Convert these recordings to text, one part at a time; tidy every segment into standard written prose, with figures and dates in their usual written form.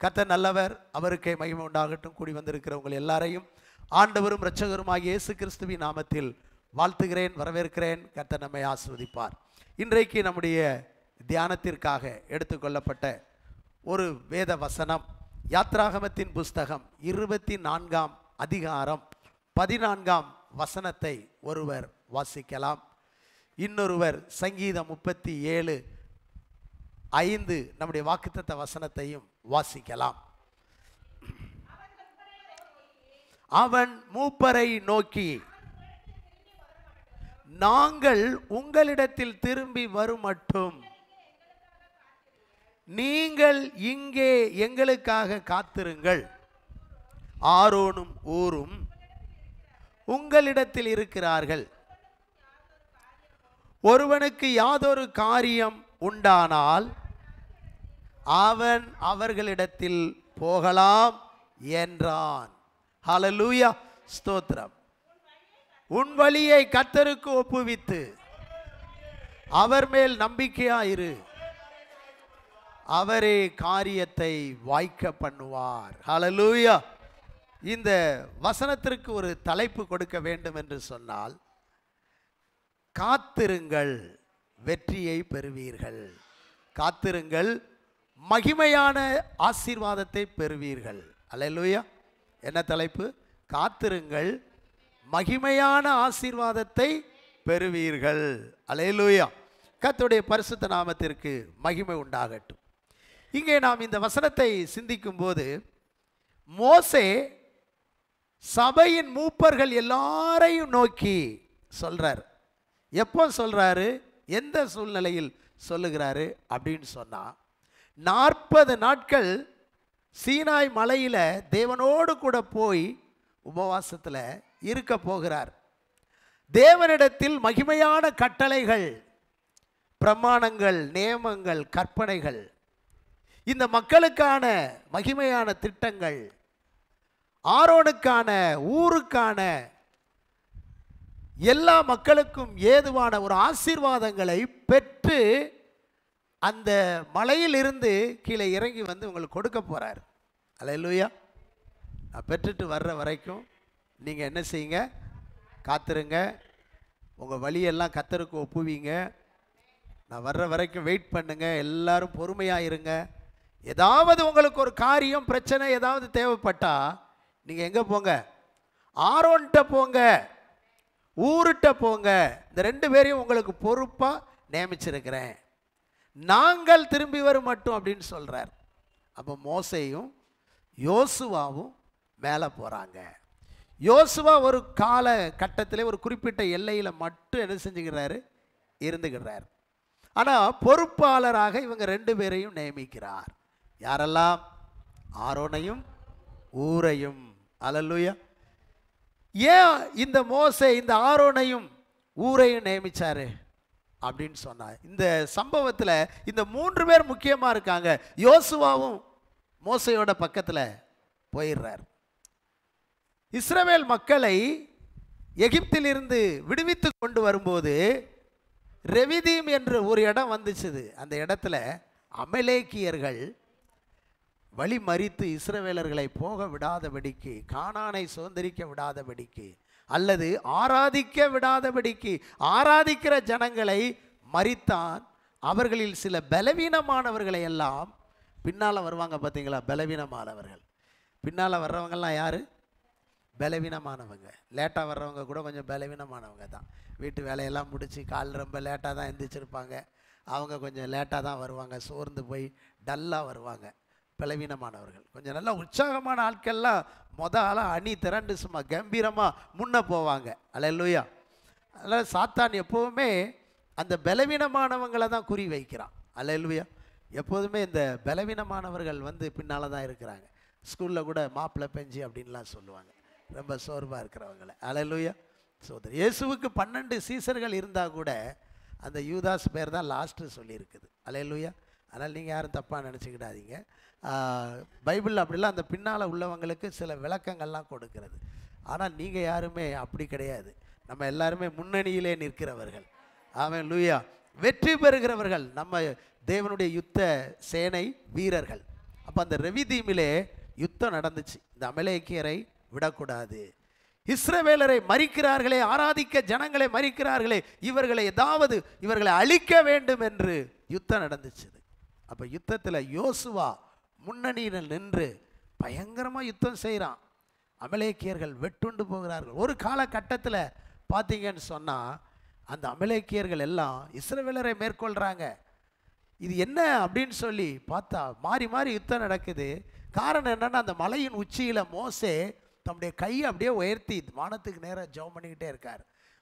கர்த்தர் நல்லவர், அவருக்கே மகிமை உண்டாகட்டும். கூடி வந்திருக்கிற உங்கள் எல்லாரையும் ஆண்டவரும் இரட்சகருமாகிய இயேசு கிறிஸ்துவின் நாமத்தில் வாழ்த்துகிறேன், வரவேற்கிறேன். கர்த்தர் நம்மை ஆசீர்வதிப்பார். இன்றைக்கு நம்முடைய தியானத்திற்காக எடுத்துக்கொள்ளப்பட்ட ஒரு வேத வசனம் யாத்ராகமத்தின் புஸ்தகம் 24ஆம் அதிகாரம் 14ஆம் வசனத்தை ஒருவர் வாசிக்கலாம். இன்னொருவர் சங்கீதம் 37:5 நம்முடைய வாக்குத்தத்த வசனத்தையும் வாசிக்கலாம். அவன் மூப்பரை நோக்கி, நாங்கள் உங்களிடத்தில் திரும்பி வருமட்டும் நீங்கள் இங்கே எங்களுக்காக காத்திருங்கள். ஆரோனும் ஊரும் உங்களிடத்தில் இருக்கிறார்கள். ஒருவனுக்கு யாதொரு காரியம் உண்டானால் அவன் அவர்களிடத்தில் போகலாம் என்றான். ஹல்லேலூயா, ஸ்தோத்திரம். உன் வழியை கர்த்தருக்கு ஒப்புவித்து அவர் மேல் நம்பிக்கையாயிரு, அவரே காரியத்தை வாய்க்க பண்ணுவார். ஹல்லேலூயா. இந்த வசனத்திற்கு ஒரு தலைப்பு கொடுக்க வேண்டும் என்று சொன்னால், காத்திருங்கள் வெற்றியை பெறுவீர்கள். காத்திருங்கள் மகிமையான ஆசீர்வாதத்தை பெறுவீர்கள். அல்லேலூயா. என்ன தலைப்பு? காத்திருங்கள் மகிமையான ஆசீர்வாதத்தை பெறுவீர்கள். அல்லேலூயா. கர்த்தருடைய பரிசுத்த நாமத்திற்கு மகிமை உண்டாகட்டும். இங்கே நாம் இந்த வசனத்தை சிந்திக்கும் போது, மோசே சபையின் மூப்பர்கள் எல்லாரையும் நோக்கி சொல்றார். எப்போ சொல்றாரு, எந்த சூழ்நிலையில் சொல்லுகிறாரு அப்படின்னு சொன்னா, 40 நாட்கள் சீனாய் மலையில தேவனோடு கூட போய் உபவாசத்தில் இருக்க போகிறார். தேவனிடத்தில் மகிமையான கட்டளைகள், பிரமாணங்கள், நியமங்கள், கற்பனைகள், இந்த மக்களுக்கான மகிமையான திட்டங்கள், ஆரோனுக்கான ஊருக்கான எல்லா மக்களுக்கும் ஏதுவான ஒரு ஆசீர்வாதங்களை பெற்று அந்த மலையில் இருந்து கீழே இறங்கி வந்து உங்களுக்கு கொடுக்க போறார். அல்லேலூயா. நான் பெற்றுட்டு வர்ற வரைக்கும் நீங்கள் என்ன செய்யுங்க? காத்திருங்க. உங்கள் வழியெல்லாம் கர்த்தருக்கு ஒப்புவீங்க. நான் வர்ற வரைக்கும் வெயிட் பண்ணுங்க. எல்லாரும் பொறுமையாக இருங்க. ஏதாவது உங்களுக்கு ஒரு காரியம், பிரச்சனை ஏதாவது தேவைப்பட்டா நீங்கள் எங்கே போங்க? ஆரோன்கிட்ட போங்க, ஊருட்ட போங்க. இந்த 2 பேரையும் உங்களுக்கு பொறுப்பாக நியமிச்சிருக்கிறேன். நாங்கள் திரும்பி வரும் மட்டும் அப்படின்னு சொல்கிறார். அப்போ மோசேயும் யோசுவாவும் மேலே போகிறாங்க. யோசுவா ஒரு கால கட்டத்தில் ஒரு குறிப்பிட்ட எல்லையில் மட்டும் என்ன செஞ்சுக்கிறாரு? இருந்துக்கிறார். ஆனால் பொறுப்பாளராக இவங்க 2 பேரையும் நியமிக்கிறார். யாரெல்லாம்? ஆரோனையும் ஊரையும். அல்லேலூயா. ஏன் இந்த மோசே இந்த ஆரோனையும் ஊரையும் நியமிச்சாரு அப்படின்னு சொன்னார். இந்த சம்பவத்தில் இந்த 3 பேர் முக்கியமாக இருக்காங்க. யோசுவாவும் மோசையோட பக்கத்தில் போயிடுறார். இஸ்ரவேல் மக்களை எகிப்திலிருந்து விடுவித்து கொண்டு வரும்போது ரெவிதீம் என்ற ஒரு இடம் வந்துச்சுது. அந்த இடத்துல அமலேக்கியர்கள் வழி மறித்து இஸ்ரவேலர்களை போக விடாதபடிக்கு, கானானை சுதந்திரிக்க விடாதபடிக்கு, அல்லது ஆராதிக்க விடாதபடிக்கு, ஆராதிக்கிற ஜனங்களை மறித்தான். அவர்களில் சில பலவீனமானவர்களை எல்லாம் பின்னால் வருவாங்க. பார்த்தீங்களா? பலவீனமானவர்கள். பின்னால் வர்றவங்கெல்லாம் யார்? பலவீனமானவங்க. லேட்டாக வர்றவங்க கூட கொஞ்சம் பலவீனமானவங்க தான். வீட்டு வேலையெல்லாம் முடித்து கால் ரொம்ப லேட்டாக தான் எந்திரிச்சிருப்பாங்க. அவங்க கொஞ்சம் லேட்டாக தான் வருவாங்க. சோர்ந்து போய் டல்லாக வருவாங்க. பலவீனமானவர்கள். கொஞ்சம் நல்லா உற்சாகமான ஆட்கள்லாம் ஆளாக அணி திரண்டு சும்மா கம்பீரமாக முன்னே போவாங்க. அல்லேலூயா. அதனால் சாத்தான் எப்போவுமே அந்த பலவீனமானவங்களை தான் குறி வைக்கிறான். அல்லேலூயா. எப்போதுமே இந்த பலவீனமானவர்கள் வந்து பின்னால் தான் இருக்கிறாங்க. ஸ்கூலில் கூட மாப்பிள்ளை பெஞ்சி அப்படின்லாம் சொல்லுவாங்க, ரொம்ப சோர்வாக இருக்கிறவங்களை. அல்லேலூயா. சோதரி இயேசுவுக்கு 12 சீசர்கள் இருந்தால் கூட அந்த யூதாஸ் பேர் தான் லாஸ்ட்டு சொல்லியிருக்குது. அல்லேலூயா. அதனால் நீங்கள் யாரும் தப்பாக நினச்சிக்கிடாதீங்க. பைபிளில் அப்படிலாம் அந்த பின்னால் உள்ளவங்களுக்கு சில விளக்கங்கள்லாம் கொடுக்கிறது. ஆனால் நீங்கள் யாருமே அப்படி கிடையாது. நம்ம எல்லாருமே முன்னணியிலே நிற்கிறவர்கள். ஆமென், லூயா. வெற்றி பெறுகிறவர்கள் நம்ம தேவனுடைய யுத்த சேனை வீரர்கள். அப்போ அந்த ரெவிதீமிலே யுத்தம் நடந்துச்சு. இந்த அமலேக்கியரை விடக்கூடாது, இஸ்ரவேலரை மரிக்கிறார்களே, ஆராதிக்க ஜனங்களை மரிக்கிறார்களே, இவர்களை அழிக்க வேண்டும் என்று யுத்தம் நடந்துச்சு. அப்போ யுத்தத்தில் யோசுவா முன்னணியில் நின்று பயங்கரமாக யுத்தம் செய்கிறான். அமலேக்கியர்கள் வெட்டுண்டு போகிறார்கள். ஒரு காலகட்டத்தில் பார்த்தீங்கன்னு சொன்னால் அந்த அமலேக்கியர்கள் எல்லாம் இஸ்ரவேலரை மேற்கொள்கிறாங்க. இது என்ன அப்படின்னு சொல்லி பார்த்தா மாறி மாறி யுத்தம் நடக்குது. காரணம் என்னன்னா, அந்த மலையின் உச்சியில் மோசே தம்முடைய கையை அப்படியே உயர்த்தி வானத்துக்கு நேராக ஜெபம் பண்ணிக்கிட்டே இருக்கார்.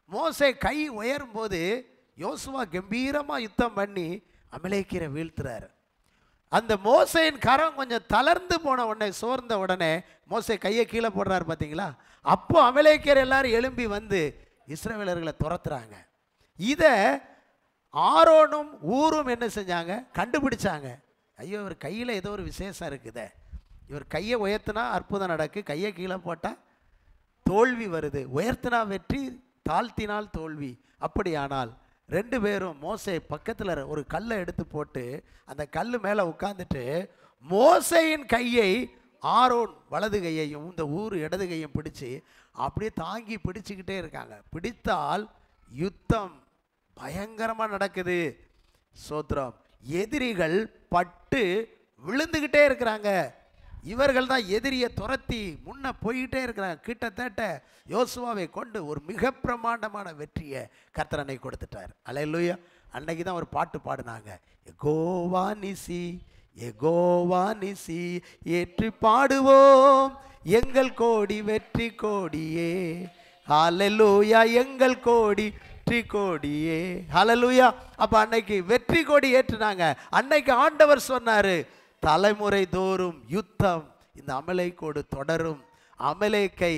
மோசே கை உயரும் போது யோசுவா கம்பீரமாக யுத்தம் பண்ணி அமலேக்கியரை வீழ்த்துறாரு. அந்த மோசையின் கரம் கொஞ்சம் தளர்ந்து போன உடனே, சோர்ந்த உடனே மோசே கையை கீழே போடுறாரு பார்த்தீங்களா? அப்போ அமலேக்கியர் எல்லாரும் எழும்பி வந்து இஸ்ரவேலர்களை துரத்துறாங்க. இதை ஆரோனும் ஊரும் என்ன செஞ்சாங்க? கண்டுபிடிச்சாங்க. ஐயோ, இவர் கையில் ஏதோ ஒரு விசேஷம் இருக்குதே, இவர் கையை உயர்த்தினா அற்புதம் நடக்கு, கையை கீழே போட்டால் தோல்வி வருது, உயர்த்தினா வெற்றி, தாழ்த்தினால் தோல்வி. அப்படியானால் ரெண்டு பேரும் மோசே பக்கத்தில் ஒரு கல்லை எடுத்து போட்டு அந்த கல் மேலே உட்காந்துட்டு மோசையின் கையை ஆரோன் வலது கையையும் இந்த ஊர் இடது கையும் பிடிச்சி அப்படியே தாங்கி பிடிச்சிக்கிட்டே இருக்காங்க. பிடித்தால் யுத்தம் பயங்கரமாக நடக்குது. சோத்ரம். எதிரிகள் பட்டு விழுந்துக்கிட்டே இருக்கிறாங்க. இவர்கள் தான் எதிரியை துரத்தி முன்ன போய்கிட்டே இருக்கிறாங்க. கிட்டத்தட்ட யோசுவாவை கொண்டு ஒரு மிக பிரமாண்டமான வெற்றியை கர்த்தர் அன்னைக்கு கொடுத்துட்டார். அல்லேலூயா. அன்னைக்கு தான் ஒரு பாட்டு பாடினாங்க, யெகோவா நிசி, யெகோவா நிசி, ஏற்றி பாடுவோம் எங்கள் கோடி வெற்றி கோடியே, ஹல்லேலூயா, எங்கள் கோடி வெற்றி கோடியே, ஹல்லேலூயா. அப்ப அன்னைக்கு வெற்றி கோடி ஏற்றுனாங்க. அன்னைக்கு ஆண்டவர் சொன்னாரு, தலைமுறை தோறும் யுத்தம் இந்த அமலேக்கோடு தொடரும், அமலேக்கை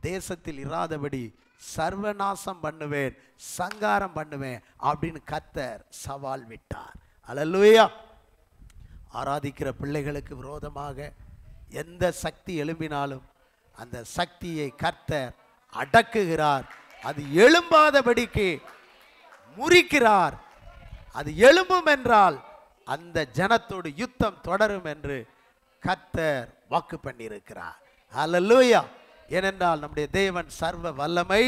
தேசத்தில் இராதபடி சர்வநாசம் பண்ணுவேன், சங்காரம் பண்ணுவேன் அப்படின்னு கர்த்தர் சவால் விட்டார். அல்லேலூயா. ஆராதிக்கிற பிள்ளைகளுக்கு விரோதமாக எந்த சக்தி எழும்பினாலும் அந்த சக்தியை கர்த்தர் அடக்குகிறார். அது எழும்பாதபடிக்கு முறிக்கிறார். அது எழும்பும் என்றால் அந்த ஜனத்தோடு யுத்தம் தொடரும் என்று கர்த்தர் வாக்கு பண்ணியிருக்கிறார். ஹல்லேலூயா. ஏனென்றால் நம்முடைய தேவன் சர்வ வல்லமை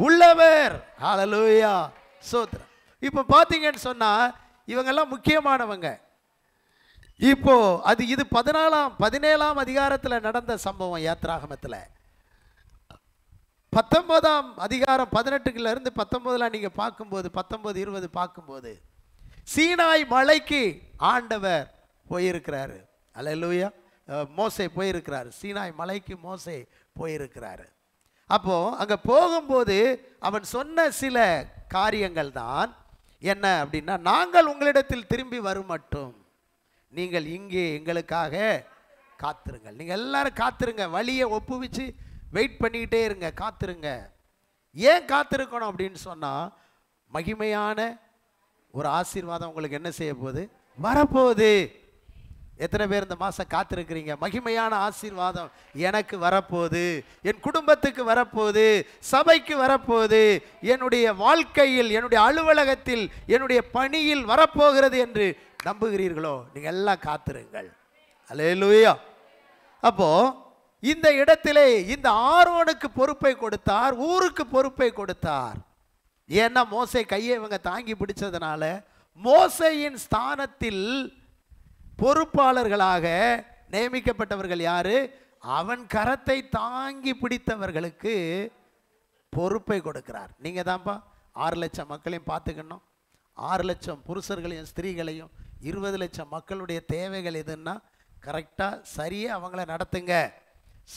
உள்ளவர். ஹல்லேலூயா. ஸ்தோத்திரம். இப்போ பார்த்தீங்கன்னு சொன்னா இவங்கெல்லாம் முக்கியமானவங்க. இப்போ இது 17ஆம் அதிகாரத்தில் நடந்த சம்பவம். யாத்ராகமத்தில் 19ஆம் அதிகாரம் 18 இருந்து 19 நீங்க பார்க்கும்போது 19, 20 பார்க்கும்போது சீனாய் மலைக்கு ஆண்டவர் போயிருக்கிறாரு. அல்லேலூயா. மோசே போயிருக்கிறாரு. சீனாய் மலைக்கு மோசே போயிருக்கிறாரு. அப்போ அங்க போகும்போது அவன் சொன்ன சில காரியங்கள் தான் என்ன அப்படின்னா, நாங்கள் உங்களிடத்தில் திரும்பி வரும் மட்டும் நீங்கள் இங்கே எங்களுக்காக காத்திருங்கள். நீங்கள் எல்லாரும் காத்திருங்க, வழியை ஒப்புவிச்சு வெயிட் பண்ணிக்கிட்டே இருங்க, காத்திருங்க. ஏன் காத்திருக்கணும் அப்படின்னு சொன்னால், மகிமையான ஒரு ஆசீர்வாதம் உங்களுக்கு என்ன செய்ய போகுது? வரப்போகுது. எத்தனை பேர் இந்த மாதம் காத்திருக்கிறீங்க? மகிமையான ஆசீர்வாதம் எனக்கு வரப்போகுது, என் குடும்பத்துக்கு வரப்போகுது, சபைக்கு வரப்போகுது, என்னுடைய வாழ்க்கையில், என்னுடைய அலுவலகத்தில், என்னுடைய பணியில் வரப்போகிறது என்று நம்புகிறீர்களோ? நீங்கள் எல்லாம் காத்திருங்கள். அல்லேலூயா. அப்போ இந்த இடத்திலே இந்த ஆரோனுக்கு பொறுப்பை கொடுத்தார், ஊருக்கு பொறுப்பை கொடுத்தார். ஏன்னா மோசே கையை இவங்க தாங்கி பிடிச்சதுனால மோசேயின் ஸ்தானத்தில் பொறுப்பாளர்களாக நியமிக்கப்பட்டவர்கள் யாரு? அவன் கரத்தை தாங்கி பிடித்தவர்களுக்கு பொறுப்பை கொடுக்கிறார். நீங்க தான்ப்பா 6 லட்சம் மக்களையும் பார்த்துக்கணும், 6 லட்சம் புருஷர்களையும் ஸ்திரீகளையும், 20 லட்சம் மக்களுடைய தேவைகள் எதுன்னா கரெக்டாக சரியாக அவங்கள நடத்துங்க,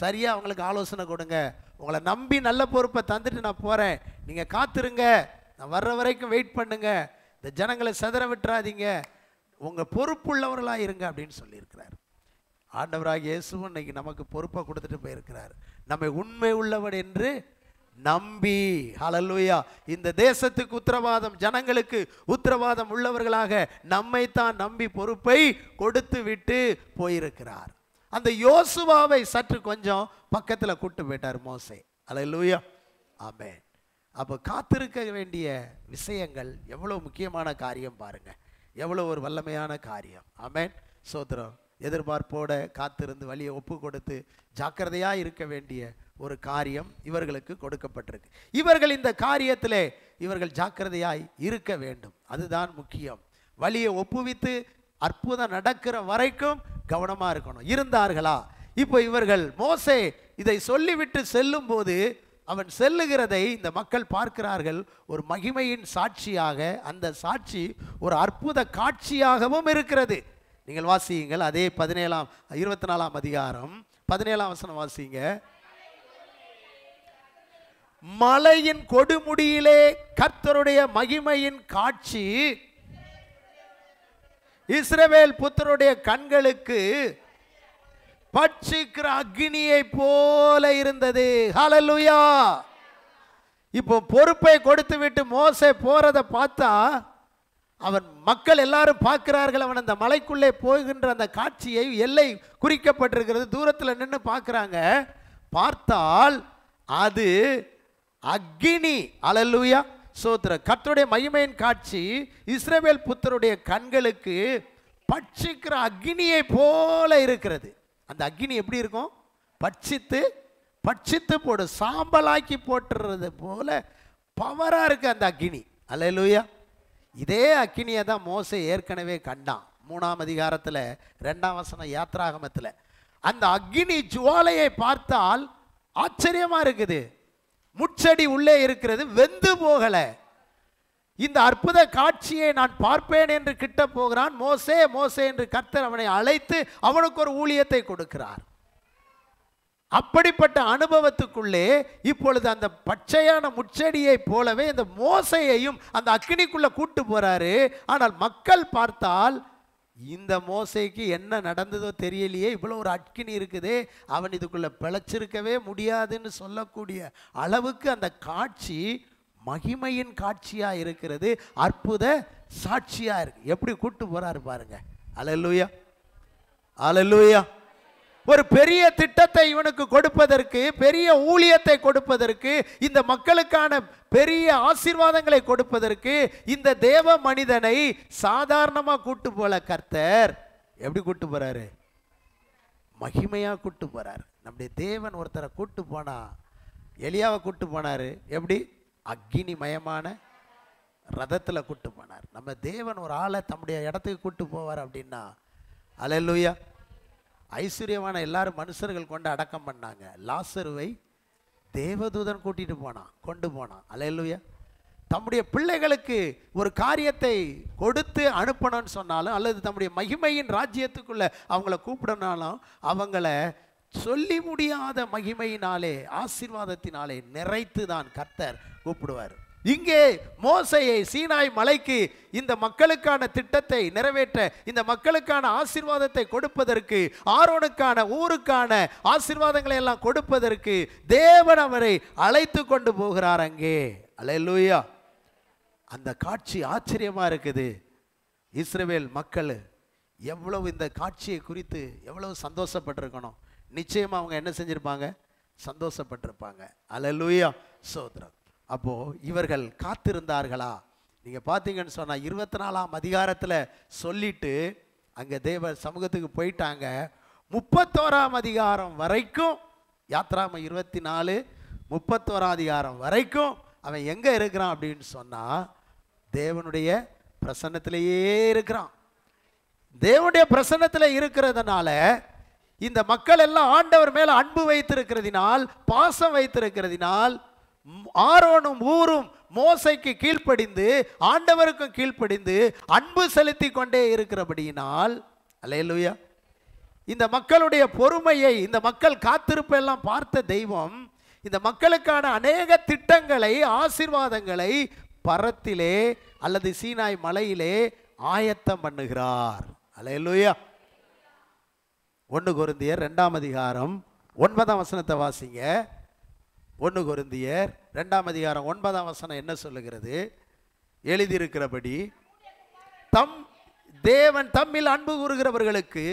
சரியாக அவங்களுக்கு ஆலோசனை கொடுங்க. உங்களை நம்பி நல்ல பொறுப்பை தந்துட்டு நான் போகிறேன், நீங்கள் காத்திருங்க, நான் வர்ற வரைக்கும் வெயிட் பண்ணுங்க, இந்த ஜனங்களை சிதற விட்டுறாதீங்க, உங்கள் பொறுப்புள்ளவர்களாக இருங்க அப்படின்னு சொல்லியிருக்கிறார். ஆண்டவராகிய இயேசுவும் இன்னைக்கு நமக்கு பொறுப்பை கொடுத்துட்டு போயிருக்கிறார். நம்மை உண்மை உள்ளவர் என்று நம்பி, ஹல்லேலூயா, இந்த தேசத்துக்கு உத்தரவாதம், ஜனங்களுக்கு உத்தரவாதம் உள்ளவர்களாக நம்மைத்தான் நம்பி பொறுப்பை கொடுத்து விட்டு போயிருக்கிறார். அந்த யோசுவாவை சற்று கொஞ்சம் பக்கத்தில் கூட்டு போயிட்டார் மோசே. ஹல்லேலூயா. ஆமென். அப்போ காத்திருக்க வேண்டிய விஷயங்கள் எவ்வளோ முக்கியமான காரியம் பாருங்க, எவ்வளோ ஒரு வல்லமையான காரியம். ஆமென். சோதரம். எதிர்பார்ப்போட காத்திருந்து வழியை ஒப்பு கொடுத்து ஜாக்கிரதையாக இருக்க வேண்டிய ஒரு காரியம் இவர்களுக்கு கொடுக்கப்பட்டிருக்கு. இவர்கள் இந்த காரியத்திலே இவர்கள் ஜாக்கிரதையாய் இருக்க வேண்டும். அதுதான் முக்கியம். வழியை ஒப்புவித்து அற்புதம் நடக்கிற வரைக்கும் கவனமாக இருக்கணும். இருந்தார்களா? இப்போ இவர்கள் மோசே இதை சொல்லிவிட்டு செல்லும் போது அவன் செல்லுகிறதை இந்த மக்கள் பார்க்கிறார்கள். ஒரு மகிமையின் சாட்சியாக அந்த சாட்சி ஒரு அற்புத காட்சியாகவும் இருக்கிறது. நீங்கள் வாசியுங்கள். அதே 24ஆம் அதிகாரம் 17ஆம் வசனம் வாசிங்க. மலையின் கொடுமுடியிலே கர்த்தருடைய மகிமையின் காட்சி இஸ்ரவேல் புத்தருடைய கண்களுக்கு பட்சிக்கிற அக்னியை போல இருந்தது. ஹல்லேலூயா. இப்போ பொறுப்பை கொடுத்து விட்டு மோசே போறதை பார்த்தா அவன் மக்கள் எல்லாரும் பார்க்கிறார்கள். அவன் அந்த மலைக்குள்ளே போகின்ற அந்த காட்சியை, எல்லை குறிக்கப்பட்டிருக்கிறது, தூரத்தில் நின்று பார்க்கிறாங்க. பார்த்தால் அது அக்னி. ஹல்லேலூயா. சோத்திர கர்த்தருடைய மகிமையின் காட்சி இஸ்ரவேல் புத்தருடைய கண்களுக்கு பட்சிக்கிற அக்னியை போல இருக்கிறது. அந்த அக்னி எப்படி இருக்கும்? பட்சித்து போடு, சாம்பலாக்கி போட்டுறது போல பவரா இருக்கு அந்த அக்னி. ஹல்லேலூயா. இதே அக்னியை தான் மோசே ஏற்கனவே கண்டான். 3ஆம் அதிகாரத்தில் 2ஆம் வசனம் யாத்ராகமத்தில். அந்த அக்னி ஜுவாலையை பார்த்தால் ஆச்சரியமா இருக்குது. முட்செடி உள்ளே இருக்கிறது, வெந்து போகல. இந்த அற்புத காட்சியை நான் பார்ப்பேன் என்று கிட்ட போகிறான். மோசே மோசே என்று கர்த்தர் அவனை அழைத்து அவனுக்கு ஒரு ஊழியத்தை கொடுக்கிறார். அப்படிப்பட்ட அனுபவத்துக்குள்ளே இப்பொழுது அந்த பச்சையான முட்செடியை போலவே இந்த மோசையையும் அந்த அக்னிக்குள்ள கூட்டு போறாரு. ஆனால் மக்கள் பார்த்தால் இந்த மோசைக்கு என்ன நடந்ததோ தெரியலையே, இவ்வளோ ஒரு அக்னி இருக்குதே, அவன் இதுக்குள்ள பிழைச்சிருக்கவே முடியாதுன்னு சொல்லக்கூடிய அளவுக்கு அந்த காட்சி மகிமையின் காட்சியா இருக்கிறது, அற்புத சாட்சியா இருக்கு. எப்படி கூட்டு போறாரு பாருங்க. அல்லேலூயா, அல்லேலூயா. ஒரு பெரிய திட்டத்தை இவனுக்கு கொடுப்பதற்கு, பெரிய ஊழியத்தை கொடுப்பதற்கு, இந்த மக்களுக்கான பெரிய ஆசீர்வாதங்களை கொடுப்பதற்கு இந்த தேவ மனிதனை சாதாரணமா கூட்டு போல கர்த்தர் எப்படி கூட்டு போறாரு? மகிமையா கூட்டு போறாரு. நம்முடைய தேவன் ஒருத்தரை கூட்டு போனா, எலியாவை கூட்டு போனாரு. எப்படி? அக்னி மயமான ரதத்துல கூட்டு போனார். நம்ம தேவன் ஒரு ஆளை தம்முடைய இடத்துக்கு கூட்டு போவார் அப்படின்னா, அல்லேலூயா. ஐஸ்வர்யமான எல்லாரும் மனுஷர்கள் கொண்டு அடக்கம் பண்ணாங்க. லாசருவை தேவதூதன் கூட்டிட்டு போனான், கொண்டு போனான். அல்லேலூயா. தம்முடைய பிள்ளைகளுக்கு ஒரு காரியத்தை கொடுத்து அனுப்பணும்னு சொன்னாலும், அல்லது தம்முடைய மகிமையின் ராஜ்யத்துக்குள்ள அவங்கள கூப்பிடனாலும், அவங்கள சொல்லி முடியாத மகிமையினாலே, ஆசீர்வாதத்தினாலே நிறைத்து தான் கர்த்தர் கூப்பிடுவார். இங்கே மோசையை சீனாய் மலைக்கு இந்த மக்களுக்கான திட்டத்தை நிறைவேற்ற, இந்த மக்களுக்கான ஆசீர்வாதத்தை கொடுப்பதற்கு, ஆரோனுக்கான ஊருக்கான ஆசீர்வாதங்களை எல்லாம் கொடுப்பதற்கு தேவன் அவரை அழைத்து கொண்டு போகிறார் அங்கே. அல்லேலூயா. அந்த காட்சி ஆச்சரியமா இருக்குது. இஸ்ரவேல் மக்கள் எவ்வளவு இந்த காட்சியை குறித்து எவ்வளவு சந்தோஷப்பட்டிருக்கணும். நிச்சயமா அவங்க என்ன செஞ்சிருப்பாங்க? சந்தோஷப்பட்டிருப்பாங்க. அல்லேலூயா, சோதரம். அப்போ இவர்கள் காத்திருந்தார்களா? நீங்க பார்த்தீங்கன்னு சொன்னா 24ஆம் அதிகாரத்தில் சொல்லிட்டு அங்க தேவ சமூகத்துக்கு போயிட்டாங்க. 31ஆம் அதிகாரம் வரைக்கும், யாத்ராம 24 31ஆம் அதிகாரம் வரைக்கும் அவன் எங்க இருக்கிறான் அப்படின்னு சொன்னா, தேவனுடைய பிரசன்னத்திலேயே இருக்கிறான். தேவனுடைய பிரசன்னத்தில் இருக்கிறதுனால இந்த மக்கள் எல்லாம் ஆண்டவர் மேல அன்பு வைத்திருக்கிறதினால், பாசம் வைத்திருக்கிறதினால், ஆரோனும் ஊரும் மோசைக்கு கீழ்ப்படிந்து, ஆண்டவருக்கும் கீழ்ப்படிந்து அன்பு செலுத்தி கொண்டே இருக்கிறபடியினால், அல்லேலூயா, இந்த மக்களுடைய பொறுமையை, இந்த மக்கள் காத்திருப்பெல்லாம் பார்த்த தெய்வம் இந்த மக்களுக்கான அநேக திட்டங்களை, ஆசீர்வாதங்களை பரத்திலே அல்லது சீனாய் மலையிலே ஆயத்தம் பண்ணுகிறார். அல்லேலூயா. 1 கொரிந்தியர் 2ஆம் அதிகாரம் 9ஆம் வசனத்தை வாசிங்க. 1 கொரிந்தியர் 2ஆம் அதிகாரம் 9ஆம் வசனம் என்ன சொல்லுகிறது? எழுதியிருக்கிறபடி, தேவன் தம்மில் அன்பு கூறுகிறவர்களுக்கு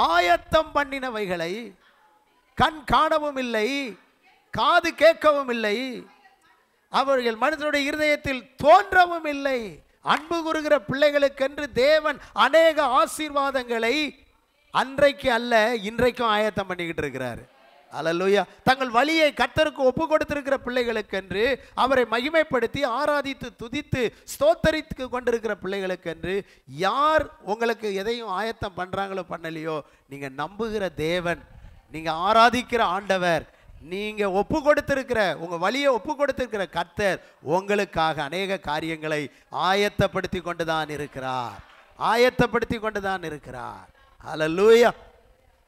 ஆயத்தம் பண்ணினவைகளை கண் காணவும் இல்லை, காது கேட்கவும் இல்லை, அவர்கள் மனிதனுடைய இருதயத்தில் தோன்றவும் இல்லை. அன்பு கூறுகிற பிள்ளைகளுக்கென்று தேவன் அநேக ஆசீர்வாதங்களை அன்றைக்கு அல்ல இன்றைக்கும் ஆயத்தம் பண்ணிக்கிட்டு இருக்கிறாரு. அல்லேலூயா. தங்கள் வழியை கர்த்தருக்கு ஒப்பு கொடுத்திருக்கிற பிள்ளைகளுக்கென்று, அவரை மகிமைப்படுத்தி ஆராதித்து துதித்து ஸ்தோத்தரித்து கொண்டிருக்கிற பிள்ளைகளுக்கென்று யார் உங்களுக்கு எதையும் ஆயத்தம் பண்றாங்களோ பண்ணலையோ, நீங்க நம்புகிற தேவன், நீங்க ஆராதிக்கிற ஆண்டவர், நீங்க ஒப்பு கொடுத்திருக்கிற உங்க வழியை ஒப்பு கொடுத்திருக்கிற கர்த்தர் உங்களுக்காக அநேக காரியங்களை ஆயத்தப்படுத்தி கொண்டுதான் இருக்கிறார். ஆயத்தப்படுத்தி கொண்டுதான் இருக்கிறார். அல்லேலூயா.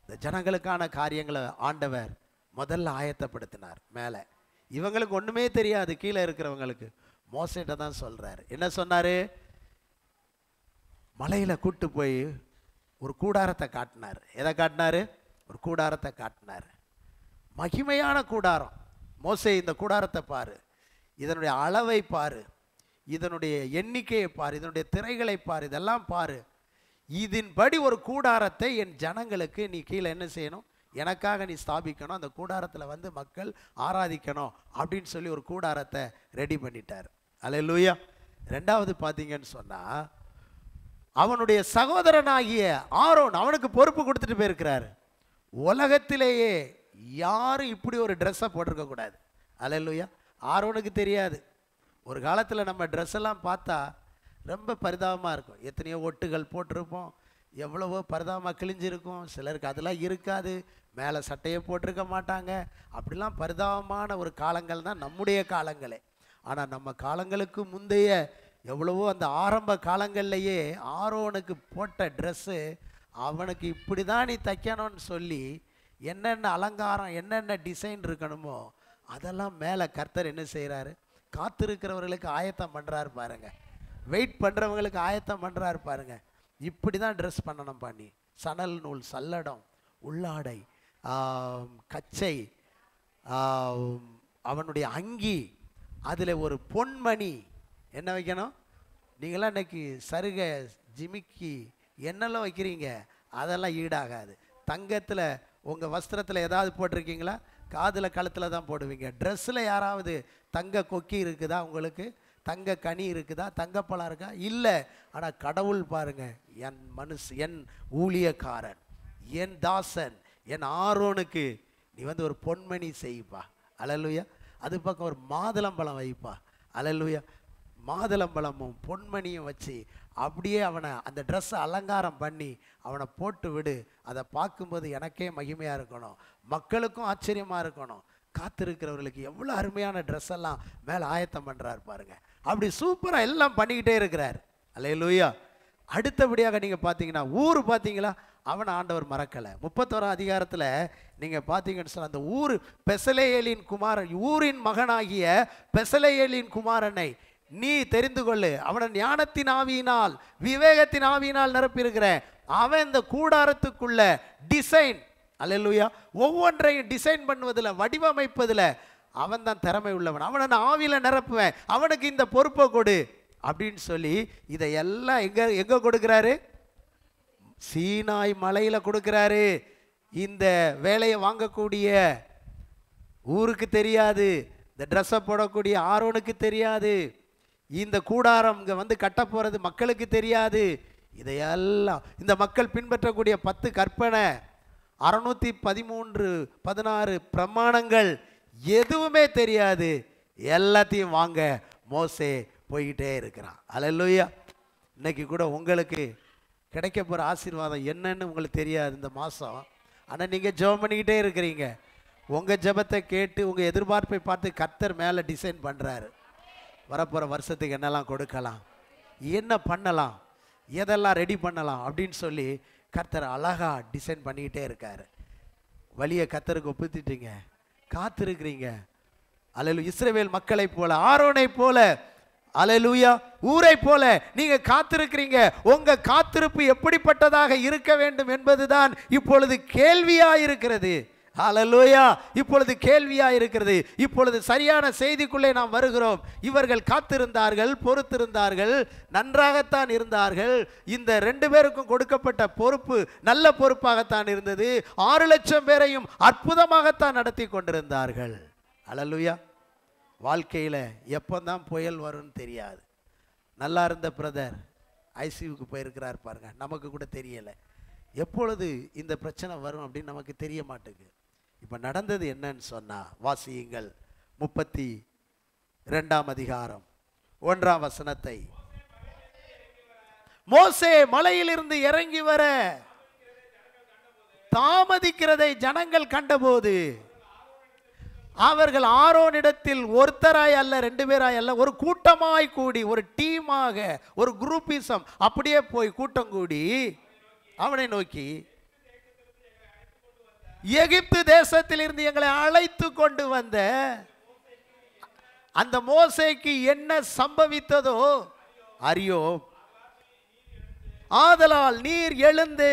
இந்த ஜனங்களுக்கான காரியங்களை ஆண்டவர் முதல்ல ஆயத்தப்படுத்தினார். மேலே இவங்களுக்கு ஒண்ணுமே தெரியாது, கீழே இருக்கிறவங்களுக்கு. மோசேட்ட தான் சொல்றாரு. என்ன சொன்னாரு? மலையில கூட்டு போய் ஒரு கூடாரத்தை காட்டினார். எதை காட்டினாரு? ஒரு கூடாரத்தை காட்டினார். மகிமையான கூடாரம். மோசே, இந்த கூடாரத்தை பாரு, இதனுடைய அளவை பாரு, இதனுடைய எண்ணிக்கையை பாரு, இதனுடைய திரைகளை பாரு, இதெல்லாம் பாரு. இதன்படி ஒரு கூடாரத்தை என் ஜனங்களுக்கு நீ கீழே என்ன செய்யணும்? எனக்காக நீ ஸ்தாபிக்கணும். அந்த கூடாரத்தில் வந்து மக்கள் ஆராதிக்கணும் அப்படின்னு சொல்லி ஒரு கூடாரத்தை ரெடி பண்ணிட்டார். அல்லேலூயா. ரெண்டாவது பார்த்தீங்கன்னு சொன்னா, அவனுடைய சகோதரனாகிய ஆரோன், அவனுக்கு பொறுப்பு கொடுத்துட்டு போயிருக்கிறாரு. உலகத்திலேயே யாரும் இப்படி ஒரு ட்ரெஸ்ஸை போட்டிருக்க கூடாது. அல்லேலூயா. ஆரோனுக்கு தெரியாது. ஒரு காலத்தில் நம்ம ட்ரெஸ் எல்லாம் பார்த்தா ரொம்ப பரிதாபமாக இருக்கும். எத்தனையோ ஒட்டுகள் போட்டிருப்போம், எவ்வளவோ பரிதாபமாக கிழிஞ்சிருக்கும். சிலருக்கு அதெல்லாம் இருக்காது, மேலே சட்டையை போட்டிருக்க மாட்டாங்க. அப்படிலாம் பரிதாபமான ஒரு காலங்கள் தான் நம்முடைய காலங்களே. ஆனால் நம்ம காலங்களுக்கு முந்தைய எவ்வளவோ அந்த ஆரம்ப காலங்கள்லையே ஆரோனுக்கு போட்ட ட்ரெஸ்ஸு அவனுக்கு இப்படி தான் நீ தைக்கணும்னு சொல்லி என்னென்ன அலங்காரம் என்னென்ன டிசைன் இருக்கணுமோ அதெல்லாம் மேலே கர்த்தர் என்ன செய்கிறாரு? காத்திருக்கிறவர்களுக்கு ஆயத்தம் பண்ணுறாரு பாருங்க. வெயிட் பண்ணுறவங்களுக்கு ஆயத்தம் பண்ணுறாரு பாருங்க. இப்படி தான் ட்ரெஸ் பண்ணணும் பண்ணி. சணல் நூல், சல்லடம், உள்ளாடை, கச்சை, அவனுடைய அங்கி, அதில் ஒரு பொன்மணி என்ன வைக்கணும்? நீங்களாம் இன்னைக்கு சருகை, ஜிமிக்கி என்னெல்லாம் வைக்கிறீங்க, அதெல்லாம் ஈடாகாது. தங்கத்தில் உங்கள் வஸ்திரத்தில் ஏதாவது போட்டிருக்கீங்களா? காதில் கழுத்தில் தான் போடுவீங்க. ட்ரெஸ்ஸில் யாராவது தங்க கொக்கி இருக்குதா? உங்களுக்கு தங்க கனி இருக்குதா? தங்கப்பழம் இருக்கா? இல்லை. ஆனால் கடவுள் பாருங்க, என் ஊழியக்காரன், என் தாசன், என் ஆரோனுக்கு நீ வந்து ஒரு பொன்மணி செய்ப்பா. அல்லேலூயா. அது பக்கம் ஒரு மாதுளம்பழம் வைப்பா. அல்லேலூயா. மாதுளம்பழமும் பொன்மணியும் வச்சு அப்படியே அவனை அந்த ட்ரெஸ்ஸை அலங்காரம் பண்ணி அவனை போட்டு விடு. அதை பார்க்கும்போது எனக்கே மகிமையாக இருக்கணும், மக்களுக்கும் ஆச்சரியமாக இருக்கணும். காத்திருக்கிறவர்களுக்கு எவ்வளோ அருமையான ட்ரெஸ் எல்லாம் மேலே ஆயத்தம் பண்ணுறாரு பாருங்க. அப்படி சூப்பராக எல்லாம் பண்ணிக்கிட்டே இருக்கிறார். அல்லேலூயா. அடுத்தபடியாக நீங்கள் பார்த்தீங்கன்னா, ஊர் பார்த்தீங்களா, அவனை ஆண்டவர் மறக்கலை. 31ஆம் அதிகாரத்தில் நீங்கள் பார்த்தீங்கன்னு சொன்னால், அந்த ஊர் பெசலேயேலின் குமாரன், ஊரின் மகனாகிய பெசலேயேலின் குமாரனை நீ தெரிந்து கொள்ளு, அவனை ஞானத்தின் ஆவியினால் விவேகத்தின் ஆவியினால் நிரப்பியிருக்கிற அவன் இந்த கூடாரத்துக்குள்ள டிசைன், அல்லேலூயா, ஒவ்வொன்றையும் டிசைன் பண்ணுவதில், வடிவமைப்பதில் அவன் தான் திறமை உள்ளவன். அவனை நான் ஆவியில் நிரப்புவேன், அவனுக்கு இந்த பொறுப்பை கொடு அப்படின்னு சொல்லி இதையெல்லாம் எங்க கொடுக்குறாரு? சீனாய் மலையில கொடுக்குறாரு. இந்த வேலையை வாங்கக்கூடிய ஊருக்கு தெரியாது, இந்த ட்ரெஸ்ஸை போடக்கூடிய ஆரோனுக்கு தெரியாது, இந்த கூடாரம் இங்கே வந்து கட்ட போகிறது மக்களுக்கு தெரியாது. இதையெல்லாம் இந்த மக்கள் பின்பற்றக்கூடிய 10 கற்பனை, 613-16 பிரமாணங்கள் எதுவுமே தெரியாது. எல்லாத்தையும் வாங்க மோசே போய்கிட்டே இருக்கிறான். அல்லேலூயா. இன்னைக்கு கூட உங்களுக்கு கிடைக்க போகிற ஆசீர்வாதம் என்னன்னு உங்களுக்கு தெரியாது இந்த மாதம். ஆனால் நீங்கள் ஜெபம் பண்ணிக்கிட்டே இருக்கிறீங்க. உங்கள் ஜெபத்தை கேட்டு உங்கள் எதிர்பார்ப்பை பார்த்து கர்த்தர் மேலே டிசைன் பண்ணுறாரு. வரப்போகிற வருஷத்துக்கு என்னெல்லாம் கொடுக்கலாம், என்ன பண்ணலாம், எதெல்லாம் ரெடி பண்ணலாம் அப்படின்னு சொல்லி கர்த்தர் அழகாக டிசைன் பண்ணிக்கிட்டே இருக்கார். வழியை கர்த்தருக்கு ஒப்புத்திட்டீங்க, காத்திருக்கிறீங்க. அல்லேலூயா. இஸ்ரவேல் மக்களை போல, ஆரோனை போல, அல்லேலூயா, ஊரை போல நீங்க காத்திருக்கிறீங்க. உங்க காத்திருப்பு எப்படிப்பட்டதாக இருக்க வேண்டும் என்பதுதான் இப்பொழுது கேள்வியா இருக்கிறது. அல்லேலூயா. இப்பொழுது கேள்வியா இருக்கிறது. இப்பொழுது சரியான செய்திக்குள்ளே நாம் வருகிறோம். இவர்கள் காத்திருந்தார்கள், பொறுத்திருந்தார்கள், நன்றாகத்தான் இருந்தார்கள். இந்த 2 பேருக்கும் கொடுக்கப்பட்ட பொறுப்பு நல்ல பொறுப்பாகத்தான் இருந்தது. 6 லட்சம் பேரையும் அற்புதமாகத்தான் நடத்தி கொண்டிருந்தார்கள். அல்லேலூயா. வாழ்க்கையில் எப்போதான் புயல் வரும்னு தெரியாது. நல்லா இருந்த பிரதர் ஐசியூக்கு போயிருக்கிறார் பாருங்க. நமக்கு கூட தெரியலை எப்பொழுது இந்த பிரச்சனை வரும் அப்படின்னு நமக்கு தெரிய மாட்டேங்குது. இப்போ நடந்தது என்னன்னு சொன்னா வாசியுங்கள் 32ஆம் அதிகாரம் 1ஆம் வசனத்தை. மோசே மலையிலிருந்து இறங்கி வர தாமதிக்கிறதை ஜனங்கள் கண்டபோது அவர்கள் ஆரோனிடத்தில் ஒருத்தராய் அல்ல 2 பேராய் அல்ல ஒரு கூட்டமாய் கூடி, ஒரு டீமாக, ஒரு குரூப்பிசம் அப்படியே போய் கூட்டம் கூடி அவனை நோக்கி, எகிப்து தேசத்தில் இருந்து எங்களை அழைத்து கொண்டு வந்த அந்த மோசேக்கு என்ன சம்பவித்ததோ அறியோம். ஆதலால் நீர் எழுந்து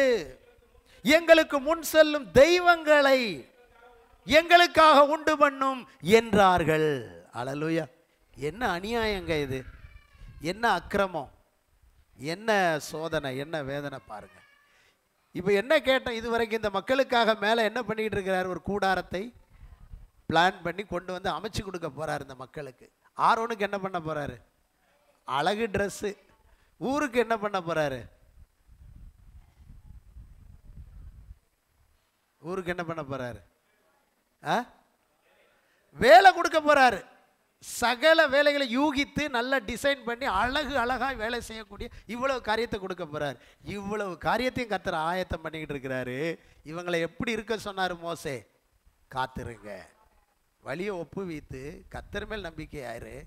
எங்களுக்கு முன் செல்லும் தெய்வங்களை எங்களுக்காக உண்டு பண்ணும் என்றார்கள். அல்லேலூயா. என்ன அநியாயங்க இது, என்ன அக்கிரமம், என்ன சோதனை, என்ன வேதனை பாருங்க. இப்போ என்ன கேட்டோம், இதுவரைக்கும் இந்த மக்களுக்காக மேலே என்ன பண்ணிட்டு இருக்கிறார், ஒரு கூடாரத்தை பிளான் பண்ணி கொண்டு வந்து அமைச்சு கொடுக்க போறாரு இந்த மக்களுக்கு. ஆரோனுக்கு என்ன பண்ண போறாரு, அழகு ட்ரெஸ்ஸு. ஊருக்கு என்ன பண்ண போறாரு, ஊருக்கு என்ன பண்ண போறாரு, வேலை கொடுக்க போறாரு. சகல வேலைகளை யூகித்து நல்லா டிசைன் பண்ணி அழகாய் வேலை செய்யக்கூடிய இவ்வளவு காரியத்தை கொடுக்க போறாரு. இவ்வளவு காரியத்தையும் கர்த்தர் ஆயத்தம் பண்ணிக்கிட்டு இருக்கிறாரு. இவங்களை எப்படி இருக்க சொன்னாரு மோசே, காத்திருங்க, வழியை ஒப்புவித்து கர்த்தர் மேல் நம்பிக்கையாயிரு,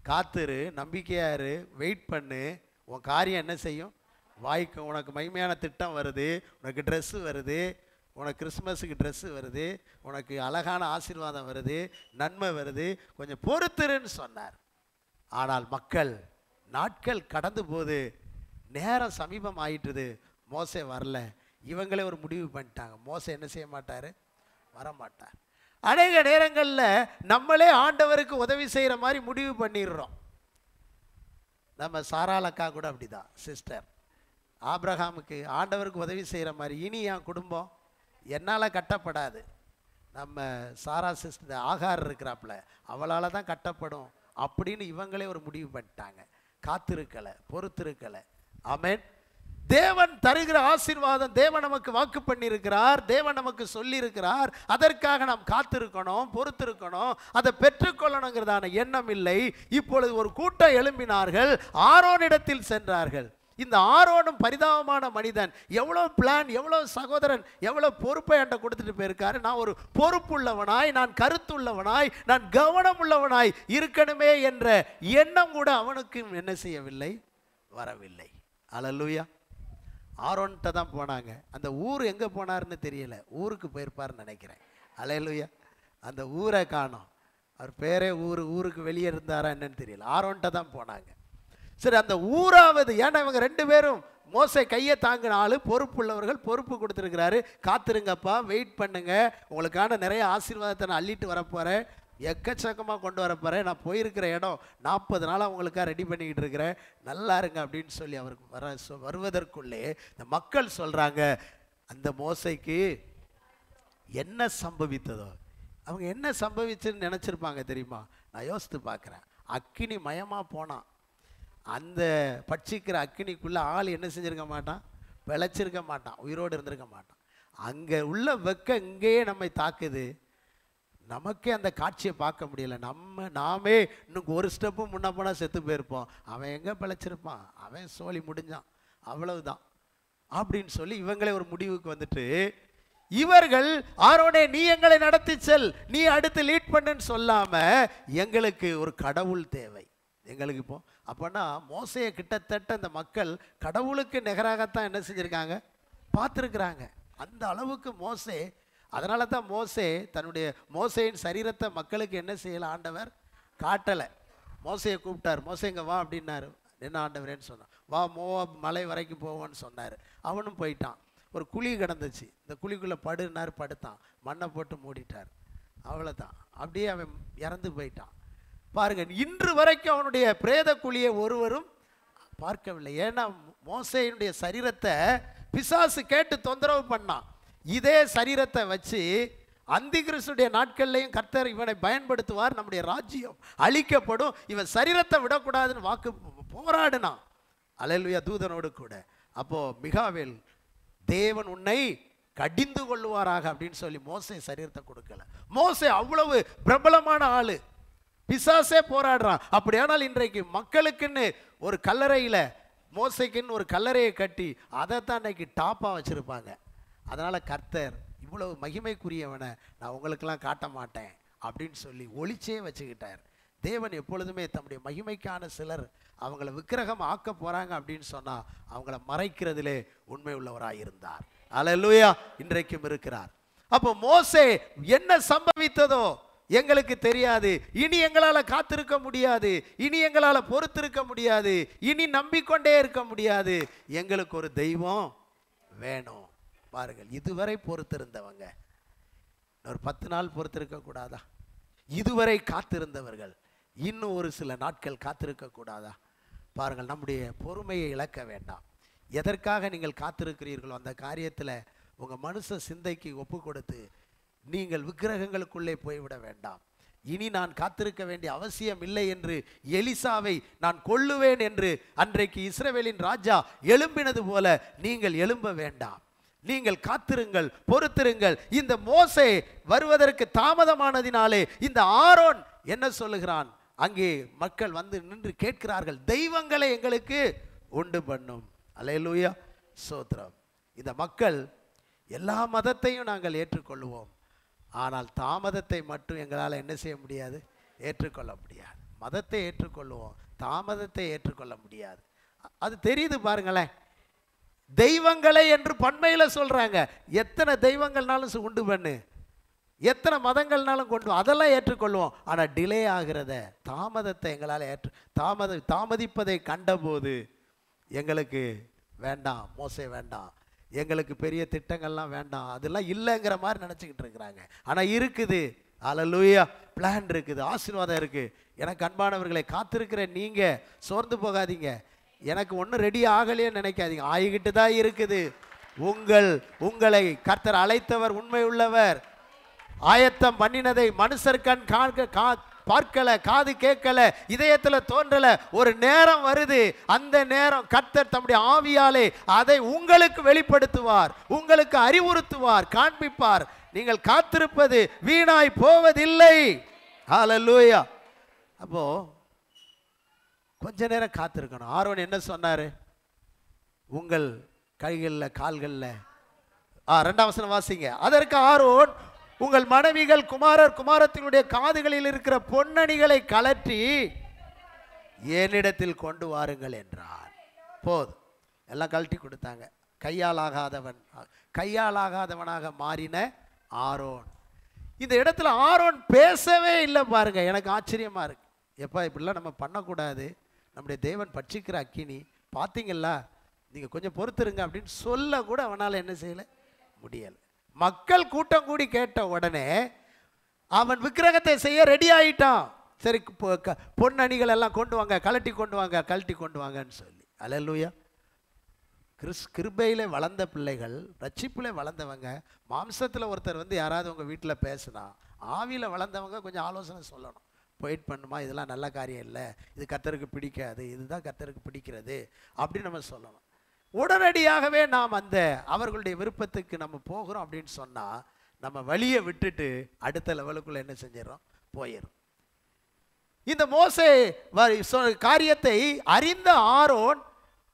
காத்திரு, நம்பிக்கையாயிரு, வெயிட் பண்ணு, உன் காரியம் என்ன செய்யும் வாய்க்கும். உனக்கு மகிமையான திட்டம் வருது, உனக்கு ட்ரெஸ்ஸு வருது, உனக்கு கிறிஸ்மஸுக்கு ட்ரெஸ்ஸு வருது, உனக்கு அழகான ஆசீர்வாதம் வருது, நன்மை வருது, கொஞ்சம் பொறுத்துருன்னு சொன்னார். ஆனால் மக்கள் நாட்கள் கடந்து போது நேரம் சமீபம் ஆயிட்டுது, மோசே வரல. இவங்களே ஒரு முடிவு பண்ணிட்டாங்க, மோசே என்ன செய்ய மாட்டார், வரமாட்டார். அநேக நேரங்களில் நம்மளே ஆண்டவருக்கு உதவி செய்கிற மாதிரி முடிவு பண்ணிடுறோம். நம்ம சாராளக்கா கூட அப்படிதான், சிஸ்டர் ஆபிரகாமுக்கு ஆண்டவருக்கு உதவி செய்கிற மாதிரி, இனி என் குடும்பம் என்னால் கட்டப்படாது, நம்ம சாரா சிஸ்டர் ஆகார் இருக்கிறாப்புல அவளால் தான் கட்டப்படும் அப்படின்னு இவங்களே ஒரு முடிவு பண்ணிட்டாங்க. காத்திருக்கலை, பொறுத்திருக்கலை. ஆமென். தேவன் தருகிற ஆசீர்வாதம் தேவன் நமக்கு வாக்கு பண்ணியிருக்கிறார், தேவன் நமக்கு சொல்லியிருக்கிறார். அதற்காக நாம் காத்திருக்கணும், பொறுத்திருக்கணும், அதை பெற்றுக்கொள்ளணுங்கிறதான எண்ணம் இல்லை. இப்பொழுது ஒரு கூட்டம் எழும்பினார்கள், ஆரோனிடத்தில் சென்றார்கள். இந்த ஆரோனும் பரிதாபமான மனிதன், எவ்வளோ பிளான், எவ்வளோ சகோதரன், எவ்வளோ பொறுப்பை என்கிட்ட கொடுத்துட்டு போயிருக்காரு. நான் ஒரு பொறுப்புள்ளவனாய், நான் கருத்துள்ளவனாய், நான் கவனம் உள்ளவனாய் இருக்கணுமே என்ற எண்ணம் கூட அவனுக்கு என்ன செய்யவில்லை, வரவில்லை. அல்லேலூயா. ஆரோன்கிட்ட தான் போனாங்க. அந்த ஊர் எங்கே போனார்னு தெரியல, ஊருக்கு போயிருப்பார்னு நினைக்கிறேன். அல்லேலூயா. அந்த ஊரை காணோம், அவர் பேரே ஊருக்கு வெளியே இருந்தாரா என்னன்னு தெரியல. ஆரோன்கிட்ட தான் போனாங்க. சரி, அந்த ஊராவது, ஏன்னா இவங்க 2 பேரும் மோசே கையை தாங்கின ஆளு, பொறுப்புள்ளவர்கள், பொறுப்பு கொடுத்துருக்கிறாரு. காத்திருங்கப்பா, வெயிட் பண்ணுங்க, உங்களுக்கான நிறைய ஆசீர்வாதத்தை நான் அள்ளிட்டு வரப்போகிறேன், எக்கச்சக்கமாக கொண்டு வரப்போகிறேன், நான் போயிருக்கிற இடம் 40 நாளாக உங்களுக்காக ரெடி பண்ணிக்கிட்டு இருக்கிறேன், நல்லா இருங்க அப்படின்னு சொல்லி அவருக்கு வருவதற்குள்ளே இந்த மக்கள் சொல்கிறாங்க, அந்த மோசைக்கு என்ன சம்பவித்ததோ. அவங்க என்ன சம்பவிச்சுன்னு நினச்சிருப்பாங்க தெரியுமா? நான் யோசித்து பார்க்குறேன். அக்கினி மயமாக போனான். அந்த பட்சிக்கிற அக்கினிக்குள்ளே ஆள் என்ன செஞ்சுருக்க மாட்டான், பிழைச்சிருக்க மாட்டான், உயிரோடு இருந்திருக்க மாட்டான். அங்கே உள்ள வெக்க இங்கேயே நம்மை தாக்குது. நமக்கே அந்த காட்சியை பார்க்க முடியல. நாமே இன்னும் ஒரு ஸ்டெப்பு முன்ன போனால் செத்து போயிருப்போம். அவன் எங்கே பிழைச்சிருப்பான், அவன் சோழி முடிஞ்சான், அவ்வளவுதான் அப்படின்னு சொல்லி இவங்களே ஒரு முடிவுக்கு வந்துட்டு, இவர்கள் ஆரோனே நீ எங்களை நடத்தி செல், நீ அடுத்து லீட் பண்ணுன்னு சொல்லாம, எங்களுக்கு ஒரு கடவுள் தேவை, எங்களுக்கு இப்போ அப்போனா மோசையை கிட்டத்தட்ட அந்த மக்கள் கடவுளுக்கு நிகராகத்தான் என்ன செஞ்சுருக்காங்க, பார்த்துருக்குறாங்க. அந்த அளவுக்கு மோசே, அதனால தான் மோசேயின் சரீரத்தை மக்களுக்கு என்ன செய்யலை, ஆண்டவர் காட்டலை. மோசையை கூப்பிட்டார், மோசேங்க வா அப்படின்னாரு. என்ன ஆண்டவரேன்னு சொன்னான். வா மோவாப் மலை வரைக்கும் போவோன்னு சொன்னார். அவனும் போயிட்டான். ஒரு குழி கிடந்துச்சு, இந்த குழிக்குள்ளே படுனார், படுத்தான், மண்ணை போட்டு மூடிட்டார், அவ்வளோதான். அப்படியே அவன் இறந்து போயிட்டான். பாருங்க, இன்று வரைக்கும் அவனுடைய பிரேத குழியை ஒருவரும் பார்க்கவில்லை. ஏன்னா மோசேயினுடைய சரீரத்தை பிசாசு கேட்டு தொந்தரவு பண்ணான். இதே சரீரத்தை வச்சு அந்தி கிறிஸ்துடைய நாட்கள்லையும் கர்த்தர் இவனை பயன்படுத்துவார், நம்முடைய ராஜ்யம் அழிக்கப்படும், இவன் சரீரத்தை விடக்கூடாதுன்னு வாக்கு போராடினான். அல்லேலூயா, தூதனோடு கூட. அப்போ மிகாவேல், தேவன் உன்னை கடிந்து கொள்ளுவாராக அப்படின்னு சொல்லி மோசே சரீரத்தை கொடுக்கல. மோசே அவ்வளவு பிரபலமான ஆளு, பிசாசே போராடுறான். அப்படியானால் இன்றைக்கு மக்களுக்குன்னு ஒரு கல்லறையில, மோசைக்குன்னு ஒரு கல்லறையை கட்டி அதைத்தான் இன்னைக்கு டாப்பா வச்சிருப்பாங்க. அதனால கர்த்தர் இவ்வளவு மகிமைக்குரியவனை நான் உங்களுக்கெல்லாம் காட்ட மாட்டேன் அப்படின்னு சொல்லி ஒளிச்சே வச்சுக்கிட்டார். தேவன் எப்பொழுதுமே தம்முடைய மகிமைக்கான சிலர் அவங்கள விக்கிரகம் ஆக்க போறாங்க அப்படின்னு சொன்னா அவங்கள மறைக்கிறதிலே உண்மை உள்ளவராக இருந்தார். அல்லேலூயா, இன்றைக்கும் இருக்கிறார். அப்போ மோசே என்ன சம்பவித்ததோ எங்களுக்கு தெரியாது. இனி எங்களால காத்திருக்க முடியாது, இனி எங்களால பொறுத்திருக்க முடியாது, இனி நம்பிக்கொண்டே இருக்க முடியாது. எங்களுக்கு ஒரு தெய்வம் வேணும். பாருங்கள், இதுவரை பொறுத்திருந்தவங்க ஒரு 10 நாள் பொறுத்திருக்க கூடாதா? இதுவரை காத்திருந்தவர்கள் இன்னும் ஒரு சில நாட்கள் காத்திருக்க கூடாதா? பாருங்கள், நம்முடைய பொறுமையை இழக்க வேண்டாம். எதற்காக நீங்கள் காத்திருக்கிறீர்களோ அந்த காரியத்தில் உங்கள் மனுஷ சிந்தைக்கு ஒப்பு கொடுத்து நீங்கள் விக்கிரகங்களுக்குள்ளே போய்விட வேண்டாம். இனி நான் காத்திருக்க வேண்டிய அவசியம் இல்லை என்று எலிசாவை நான் கொல்லுவேன் என்று அன்றைக்கு இஸ்ரவேலின் ராஜா எழும்பினது போல நீங்கள் எழும்ப வேண்டாம். நீங்கள் காத்திருங்கள், பொறுத்திருங்கள். இந்த மோசே வருவதற்கு தாமதமானதினாலே இந்த ஆரோன் என்ன சொல்லுகிறான்? அங்கே மக்கள் வந்து நின்று கேட்கிறார்கள், தெய்வங்களை எங்களுக்கு உண்டு பண்ணும். அல்லேலூயா, ஸ்தோத்திரம். இந்த மக்கள் எல்லா மதத்தையும் நாங்கள் ஏற்றுக்கொள்வோம், ஆனால் தாமதத்தை மட்டும் எங்களால் என்ன செய்ய முடியாது? ஏற்றுக்கொள்ள முடியாது. மதத்தை ஏற்றுக்கொள்வோம், தாமதத்தை ஏற்றுக்கொள்ள முடியாது. அது தெரியுது பாருங்களேன். தெய்வங்களை என்று பன்மையில் சொல்றாங்க. எத்தனை தெய்வங்கள்னாலும் உண்டு பண்ணு, எத்தனை மதங்கள்னாலும் கொண்டு அதெல்லாம் ஏற்றுக்கொள்வோம். ஆனால் டிலே ஆகிறத, தாமதத்தை எங்களால் தாமதிப்பதை கண்டபோது எங்களுக்கு வேண்டாம், மோசே வேண்டாம், எங்களுக்கு பெரிய திட்டங்கள்லாம் வேண்டாம், அதெல்லாம் இல்லைங்கிற மாதிரி நினச்சிக்கிட்டு இருக்கிறாங்க. ஆனால் இருக்குது, அல்லேலூயா, பிளான் இருக்குது, ஆசீர்வாதம் இருக்குது. எனக்கு அன்பானவர்களை, காத்திருக்கிற நீங்கள் சோர்ந்து போகாதீங்க. எனக்கு ஒன்றும் ரெடி ஆகலையேன்னு நினைக்காதீங்க, ஆகிக்கிட்டு தான் இருக்குது. உங்களை கர்த்தர் அழைத்தவர் உண்மை உள்ளவர். ஆயத்தம் பண்ணினதை மனுஷர் கண் பார்க்கல, காது கேட்கல, இதயத்துல தோன்றல. ஒரு நேரம் வருது, அந்த நேரம் கர்த்தர் தம்முடைய ஆவியாலே அதை உங்களுக்கு வெளிப்படுத்துவார், உங்களுக்கு அறிவுறுத்துவார், காண்பிப்பார். நீங்கள் காத்திருப்பது வீணாய் போவதில்லை. ஹல்லேலூயா. அப்போ கொஞ்ச நேரம் காத்திருக்கணும். ஆரோன் என்ன சொன்னாரு? உங்கள் கைகளில் கால்களில் 2ஆம் வசனம் வாசிங்க. அதற்கு ஆரோன், உங்கள் மனைவிகள் குமாரர் குமாரத்தினுடைய காதுகளில் இருக்கிற பொன்னணிகளை கலற்றி என்னிடத்தில் கொண்டு வாருங்கள் என்றார். போதும், எல்லாம் கழட்டி கொடுத்தாங்க. கையாலாகாதவனாக மாறின ஆரோன். இந்த இடத்துல ஆரோன் பேசவே இல்லை பாருங்க. எனக்கு ஆச்சரியமா இருக்கு. எப்பா, இப்படிலாம் நம்ம பண்ணக்கூடாது, நம்முடைய தேவன் பட்சிக்கிற அக்கினி, பார்த்தீங்களா, நீங்கள் கொஞ்சம் பொறுத்துருங்க அப்படின்னு சொல்ல கூட அவனால் என்ன செய்யலை, முடியலை. மக்கள் கூட்டம் கூடி கேட்ட உடனே அவன் விக்கிரகத்தை செய்ய ரெடி ஆயிட்டான். சரி, பொன்னணிகள் எல்லாம் கொண்டு வாங்க, கழட்டி கொண்டு வாங்கன்னு சொல்லி. அல்லேலூயா. கிருபையில வளர்ந்த பிள்ளைகள், ரட்சிப்புல வளர்ந்தவங்க, மாம்சத்தில் ஒருத்தர் வந்து யாராவது உங்கள் வீட்டில் பேசுனா, ஆவியில் வளர்ந்தவங்க கொஞ்சம் ஆலோசனை சொல்லணும். வெயிட் பண்ணுமா, இதெல்லாம் நல்ல காரியம் இல்லை, இது கர்த்தருக்கு பிடிக்காது, இதுதான் கர்த்தருக்கு பிடிக்கிறது அப்படின்னு நம்ம சொல்லணும். உடனடியாகவே நாம் அந்த அவர்களுடைய விருப்பத்துக்கு நம்ம போகிறோம் அப்படின்னு சொன்னால் நம்ம வழியை விட்டுட்டு அடுத்த லெவலுக்குள்ள என்ன செஞ்சிடறோம், போயிடும். இந்த மோசே காரியத்தை அறிந்த ஆரோன்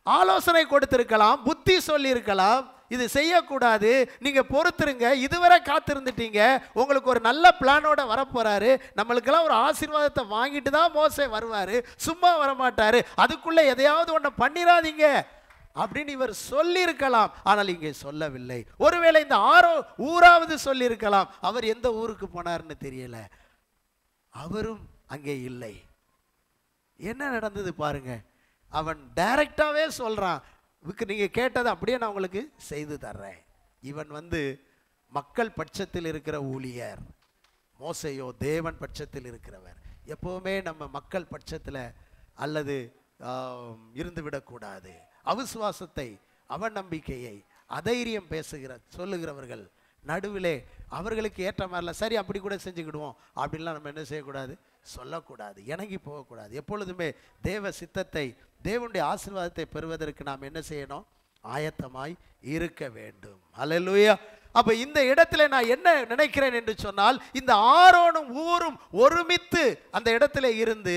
ஆலோசனை கொடுத்திருக்கலாம், புத்தி சொல்லியிருக்கலாம், இது செய்யக்கூடாது, நீங்க பொறுத்துருங்க, இதுவரை காத்திருந்துட்டீங்க, உங்களுக்கு ஒரு நல்ல பிளானோட வரப்போறாரு, நம்மளுக்கெல்லாம் ஒரு ஆசீர்வாதத்தை வாங்கிட்டு தான் மோசே வருவாரு, சும்மா வரமாட்டாரு, அதுக்குள்ள எதையாவது ஒன்று பண்ணிடாதீங்க அப்படின்னு இவர் சொல்லியிருக்கலாம். ஆனால் இங்கே சொல்லவில்லை. ஒருவேளை இந்த ஊராவது சொல்லியிருக்கலாம். அவர் எந்த ஊருக்கு போனார்னு தெரியல, அவரும் அங்கே இல்லை. என்ன நடந்தது பாருங்க. அவன் டைரக்டாவே சொல்றான், நீங்க கேட்டதை அப்படியே நான் உங்களுக்கு செய்து தர்றேன். இவன் வந்து மக்கள் பட்சத்தில் இருக்கிற ஊழியர், மோசேயோ தேவன் பட்சத்தில் இருக்கிறவர். எப்பவுமே நம்ம மக்கள் பட்சத்தில் அல்லது இருந்து விடக்கூடாது. அவிசுவாசத்தை, அவநம்பிக்கையை, அதைரியம் சொல்லுகிறவர்கள் நடுவிலே அவர்களுக்கு ஏற்ற மாதிரிலாம் சரி அப்படி கூட செஞ்சுக்கிடுவோம் அப்படின்லாம் நம்ம என்ன செய்யக்கூடாது, சொல்லக்கூடாது, இணங்கி போகக்கூடாது. எப்பொழுதுமே தேவ சித்தத்தை, தேவனுடைய ஆசீர்வாதத்தை பெறுவதற்கு நாம் என்ன செய்யணும், ஆயத்தமாய் இருக்க வேண்டும். அல்லேலூயா. அப்ப இந்த இடத்துல நான் என்ன நினைக்கிறேன் என்று சொன்னால், இந்த ஆரோனும் ஊரும் ஒருமித்து அந்த இடத்துல இருந்து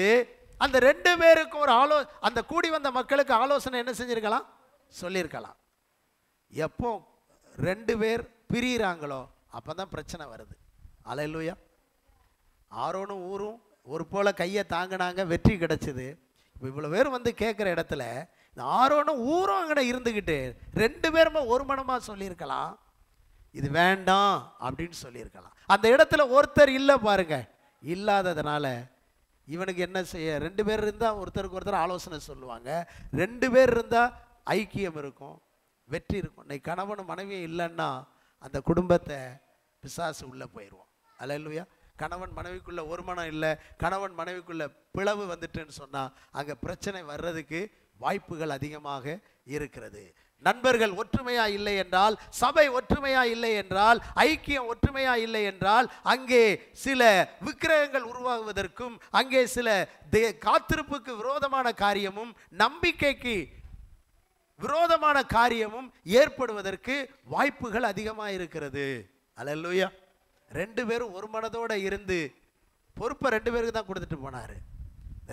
அந்த 2 பேருக்கும் ஒரு அந்த கூடி வந்த மக்களுக்கு ஆலோசனை என்ன செஞ்சிருக்கலாம், சொல்லியிருக்கலாம். எப்போ 2 பேர் பிரிகிறாங்களோ அப்பதான் பிரச்சனை வருது. அல்லேலூயா. ஆரோனும் ஊரும் ஒரு போல கையை தாங்கினாங்க, வெற்றி கிடைச்சது. இப்போ இவ்வளோ பேர் வந்து கேட்குற இடத்துல இந்த ஆரோனும் ஊரும் அங்கே இருந்துக்கிட்டு 2 பேருமே ஒரு மனமாக சொல்லியிருக்கலாம், இது வேண்டாம் அப்படின்னு சொல்லியிருக்கலாம். அந்த இடத்துல ஒருத்தர் இல்லை பாருங்க, இல்லாததுனால இவனுக்கு என்ன செய்ய, 2 பேர் இருந்தால் ஒருத்தருக்கு ஒருத்தர் ஆலோசனை சொல்லுவாங்க, 2 பேர் இருந்தால் ஐக்கியம் இருக்கும், வெற்றி இருக்கும். இன்னைக்கு கணவனும் மனைவியும் இல்லைன்னா அந்த குடும்பத்தை பிசாசு உள்ளே போயிடுவோம். அல்லேலூயா. கணவன் மனைவிக்குள்ள ஒரு மனம் இல்லை, கணவன் மனைவிக்குள்ள பிளவு வந்துட்டுன்னு சொன்னால் அங்கே பிரச்சனை வர்றதுக்கு வாய்ப்புகள் அதிகமாக இருக்கிறது. நண்பர்கள் ஒற்றுமையா இல்லை என்றால், சபை ஒற்றுமையா இல்லை என்றால், ஐக்கியம் ஒற்றுமையா இல்லை என்றால் அங்கே சில விக்கிரகங்கள் உருவாகுவதற்கும், அங்கே சில காத்திருப்புக்கு விரோதமான காரியமும் நம்பிக்கைக்கு விரோதமான காரியமும் ஏற்படுவதற்கு வாய்ப்புகள் அதிகமாக இருக்கிறது. அல்லேலூயா. 2 பேரும் ஒரு மனதோடு இருந்து பொறுப்பை 2 பேருக்கு தான் கொடுத்துட்டு போனார்.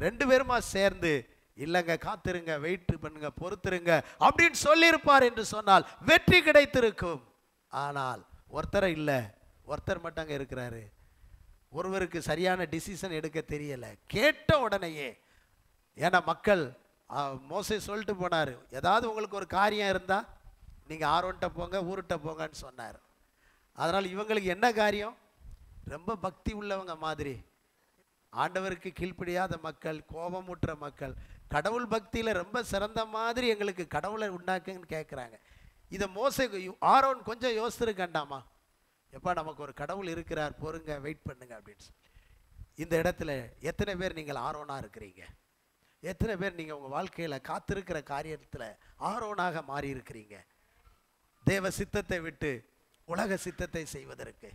2 பேருமா சேர்ந்து இல்லைங்க, காத்திருங்க, வெயிட் பண்ணுங்க, பொறுத்துருங்க அப்படின்னு சொல்லியிருப்பார் என்று சொன்னால் வெற்றி கிடைத்திருக்கும். ஆனால் ஒருத்தரை இல்லை, ஒருத்தர் மட்டும் அங்கே இருக்கிறாரு. ஒருவருக்கு சரியான டிசிஷன் எடுக்க தெரியலை. கேட்ட உடனேயே, ஏன்னா மக்கள் மோசே சொல்லிட்டு போனார், ஏதாவது உங்களுக்கு ஒரு காரியம் இருந்தால் நீங்கள் ஆரோன்ட்ட போங்க, ஊருட்ட போங்கன்னு சொன்னார். அதனால் இவங்களுக்கு என்ன காரியம், ரொம்ப பக்தி உள்ளவங்க மாதிரி, ஆண்டவருக்கு கீழ்ப்படியாத மக்கள், கோபமுற்ற மக்கள், கடவுள் பக்தியில் ரொம்ப சிறந்த மாதிரி எங்களுக்கு கடவுளை உண்டாக்குன்னு கேட்குறாங்க. இதை மோசே ஆரோன் கொஞ்சம் யோசிச்சிருக்கண்டாமா, எப்பா நமக்கு ஒரு கடவுள் இருக்கிறார், பொறுங்க, வெயிட் பண்ணுங்க அப்படின்னு சொல்லி. இந்த இடத்துல எத்தனை பேர் நீங்கள் ஆரோனாக இருக்கிறீங்க? எத்தனை பேர் நீங்கள் உங்கள் வாழ்க்கையில் காத்திருக்கிற காரியத்தில் ஆரோனாக மாறி இருக்கிறீங்க? தேவ சித்தத்தை விட்டு உலக சித்தத்தை செய்வதற்கு,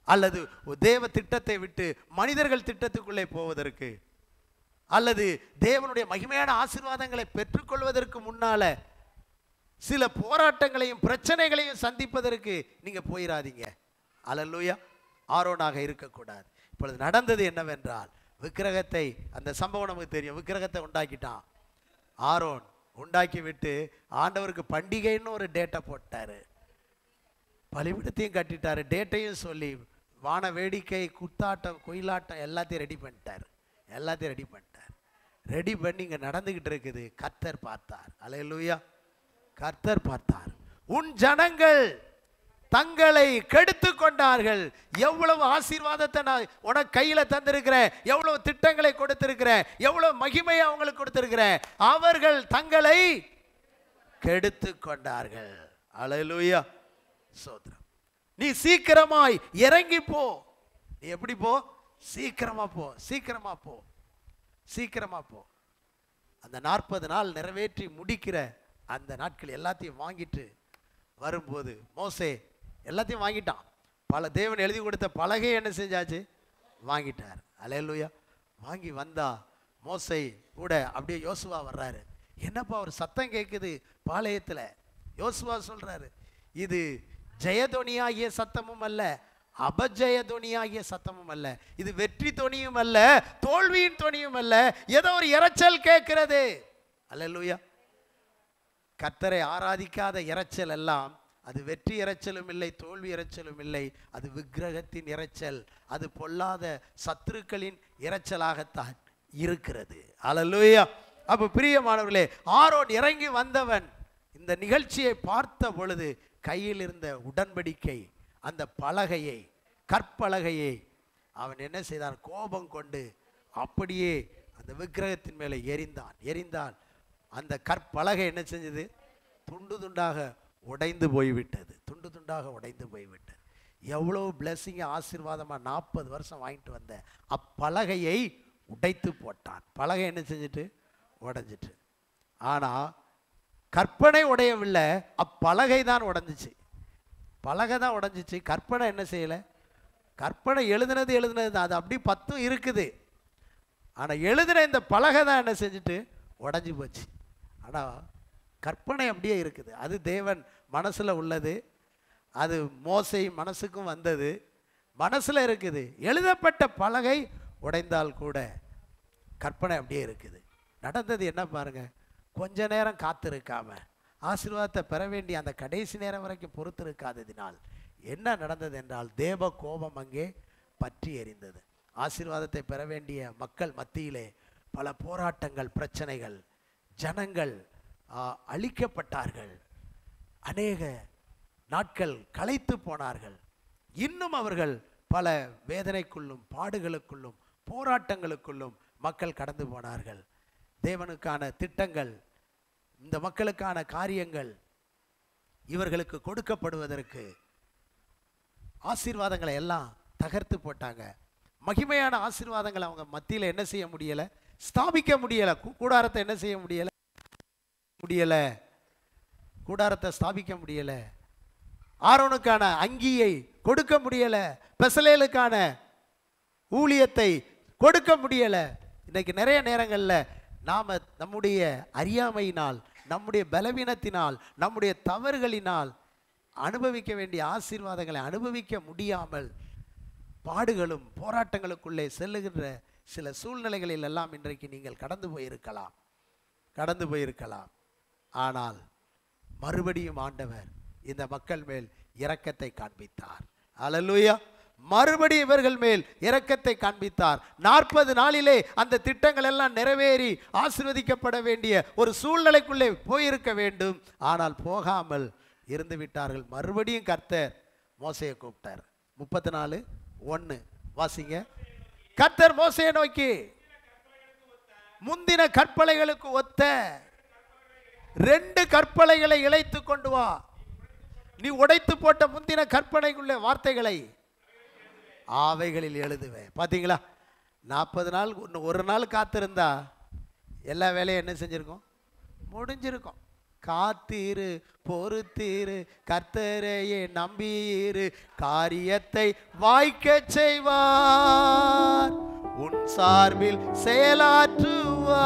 அல்லது தேவ திட்டத்தை விட்டு மனிதர்கள் திட்டத்துக்குள்ளே போவதற்கு, அல்லது தேவனுடைய மகிமையான ஆசீர்வாதங்களை பெற்றுக்கொள்வதற்கு முன்னால சில போராட்டங்களையும் பிரச்சனைகளையும் சந்திப்பதற்கு நீங்க போயிடாதீங்க. அல்லேலூயா. ஆரோனாக இருக்கக்கூடாது. இப்பொழுது நடந்தது என்னவென்றால், விக்கிரகத்தை, அந்த சம்பவம் நமக்கு தெரியும், விக்கிரகத்தை உண்டாக்கிட்டான் ஆரோன். உண்டாக்கி விட்டு ஆண்டவருக்கு பண்டிகைன்னு ஒரு டேட்டை போட்டாரு, பலிபீடத்தையும் கட்டிட்டாரு, டேட்டையும் சொல்லி வான வேடிக்கை, குத்தாட்டம், குயிலாட்டம் எல்லாத்தையும் ரெடி பண்ணிட்டார். ரெடி பண்ணி இங்கே நடந்துக்கிட்டு இருக்குது. கர்த்தர் பார்த்தார். அல்லேலூயா. கர்த்தர் பார்த்தார். உன் ஜனங்கள் தங்களை கெடுத்து கொண்டார்கள். எவ்வளவு ஆசீர்வாதத்தை நான் உனக்கு கையில தந்திருக்கிறேன், எவ்வளவு திட்டங்களை கொடுத்திருக்கிறேன், எவ்வளவு மகிமையை அவங்களுக்கு கொடுத்திருக்கிறேன், அவர்கள் தங்களை கெடுத்து கொண்டார்கள். அல்லேலூயா. சோத்ரம். நீ சீக்கிரமாய் இறங்கி போ. நீ எப்படி போ? சீக்கிரமா போ, சீக்கிரமா போ, சீக்கிரமா போ. அந்த 40 நாள் நிறைவேற்றி முடிக்கிற அந்த நாட்கள் எல்லாத்தையும் வாங்கிட்டு வரும்போது, மோசே எல்லாத்தையும் வாங்கிட்டான். தேவன் எழுதி கொடுத்த பலகை என்ன செஞ்சாச்சு? வாங்கிட்டார். அல்லேலூயா. வாங்கி வந்தா மோசே கூட அப்படியே யோசுவா வர்றாரு. என்னப்பா ஒரு சத்தம் கேட்குது பாளையத்தில். யோசுவா சொல்றாரு, இது ஜெயதொனியாகிய சத்தமும் அல்ல, அபஜயதொனியாகிய சத்தமும் அல்ல, இது வெற்றி தொனியும் அல்ல, தோல்வியின் தொனியும் அல்ல, ஏதோ ஒரு இரைச்சல் கேட்கிறது. அல்லேலூயா. கர்த்தரை ஆராதிக்காத இரைச்சல் எல்லாம் அது வெற்றி இரைச்சலும் இல்லை, தோல்வி இரைச்சலும் இல்லை, அது விக்கிரகத்தின் இரைச்சல், அது பொல்லாத சத்துருக்களின் இரைச்சலாகத்தான் இருக்கிறது. அல்லேலூயா. அப்ப பிரியமானவர்களே, ஆரோன் இறங்கி வந்தவன் இந்த நிகழ்ச்சியை பார்த்த பொழுது கையில் இருந்த உடன்படிக்கை, அந்த பலகையை, கற்பலகையை அவன் என்ன செய்தான்? கோபம் கொண்டு அப்படியே அந்த விக்கிரகத்தின் மேலே எரிந்தான். அந்த கற்பலகை என்ன செஞ்சது? துண்டு துண்டாக உடைந்து போய்விட்டது. எவ்வளவு பிளஸிங், ஆசீர்வாதமாக 40 வருஷம் வாங்கிட்டு வந்த அப்பலகையை உடைத்து போட்டான். பலகை என்ன செஞ்சுட்டு? உடைஞ்சிட்டு. ஆனால் கற்பனை உடையவில்லை, அப்பலகை தான் உடைஞ்சிச்சு. பலகை தான் உடஞ்சிச்சு, கற்பனை என்ன செய்யலை. கற்பனை எழுதுனது தான், அது அப்படி 10 இருக்குது. ஆனால் எழுதுன இந்த பலகை தான் என்ன செஞ்சுட்டு உடஞ்சி போச்சு. ஆனால் கற்பனை அப்படியே இருக்குது. அது தேவன் மனசில் உள்ளது, அது மோசே மனசுக்கும் வந்தது, மனசில் இருக்குது. எழுதப்பட்ட பலகை உடைந்தால் கூட கற்பனை அப்படியே இருக்குது. நடந்தது என்ன பாருங்க, கொஞ்ச நேரம் காத்திருக்காம ஆசீர்வாதத்தை பெற வேண்டிய அந்த கடைசி நேரம் வரைக்கும் பொறுத்திருக்காததினால் என்ன நடந்தது என்றால் தேவ கோபம் அங்கே பற்றி எரிந்தது. ஆசீர்வாதத்தை பெற வேண்டிய மக்கள் மத்தியிலே பல போராட்டங்கள், பிரச்சனைகள், ஜனங்கள் அழிக்கப்பட்டார்கள். அநேக நாட்கள் களைத்து போனார்கள். இன்னும் அவர்கள் பல வேதனைக்குள்ளும் பாடுகளுக்குள்ளும் போராட்டங்களுக்குள்ளும் மக்கள் கடந்து போனார்கள். தேவனுக்கான திட்டங்கள், இந்த மக்களுக்கான காரியங்கள் இவர்களுக்கு கொடுக்கப்படுவதற்கு ஆசீர்வாதங்களை எல்லாம் தகர்த்து போட்டாங்க. மகிமையான ஆசீர்வாதங்களை அவங்க மத்தியில் என்ன செய்ய முடியலை, ஸ்தாபிக்க முடியலை. கூடாரத்தை என்ன செய்ய முடியலை, கூடாரத்தை ஸ்தாபிக்க முடியலை. ஆரோனுக்கான அங்கியை கொடுக்க முடியலை, பெசலேலுக்கான ஊழியத்தை கொடுக்க முடியலை. இன்னைக்கு நிறைய நேரங்களில் நாம் நம்முடைய அறியாமையினால், நம்முடைய பலவீனத்தினால், நம்முடைய தவறுகளினால் அனுபவிக்க வேண்டிய ஆசீர்வாதங்களை அனுபவிக்க முடியாமல் பாடுகளும் போராட்டங்களுக்குள்ளே செல்லுகின்ற சில சூழ்நிலைகளில் எல்லாம் இன்றைக்கு நீங்கள் கடந்து போயிருக்கலாம். ஆனால் மறுபடியும் ஆண்டவர் இந்த மக்கள் மேல் இரக்கத்தை காண்பித்தார். அல்லேலூயா. மறுபடியும் இவர்கள் மேல் இரக்கத்தை காண்பித்தார். 40 நாளிலே அந்த திட்டங்கள் எல்லாம் நிறைவேறி ஆசீர்வதிக்கப்பட வேண்டிய ஒரு சூழ்நிலைக்குள்ளே போயிருக்க வேண்டும். ஆனால் போகாமல் இருந்து விட்டார்கள். மறுபடியும் கர்த்தர் மோசேயை கூப்பிட்டார். 34:1 வாசிங்க. கர்த்தர் மோசேயை நோக்கி முந்தின கற்பலைகளுக்கு ஒத்த 2 கற்பலைகளை இழைத்து கொண்டு வா. நீ உடைத்து போட்ட முந்தின கற்பனைக்குள்ள வார்த்தைகளை ஆவைகளில் எழுதுவேன். பார்த்தீங்களா, 40 நாள் ஒரு நாள் காத்திருந்தா எல்லா வேலையும் என்ன செஞ்சிருக்கும், முடிஞ்சிருக்கும். காத்தீரு, பொறுத்தீரு, கர்த்தரையே நம்பியிரு, காரியத்தை வாய்க்க செய்வார், உன் சார்பில் செயலாற்றுவார்.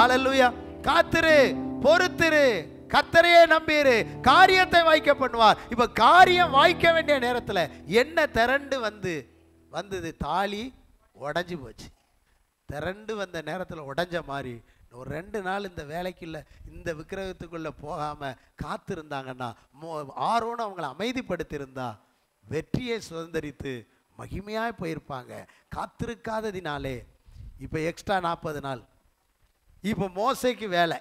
ஹல்லேலூயா. காத்திரு, பொறுத்திரு, கர்த்தரையே நம்பிரு, காரியத்தை வாய்க்க பண்ணுவார். இப்ப காரியம் வாய்க்க வேண்டிய நேரத்தில் என்ன திரண்டு வந்தது, தாலி உடஞ்சி போச்சு. திரண்டு வந்த நேரத்தில் உடஞ்ச மாதிரி ஒரு 2 நாள் இந்த வேலைக்குள்ள இந்த விக்கிரகத்துக்குள்ள போகாம காத்திருந்தாங்கன்னா, ஆரோன்னு அவங்களை அமைதிப்படுத்தியிருந்தா வெற்றியை சுதந்திரித்து மகிமையாய் போயிருப்பாங்க. காத்திருக்காததினாலே இப்போ எக்ஸ்ட்ரா 40 நாள். இப்போ மோசேக்கு வேலை,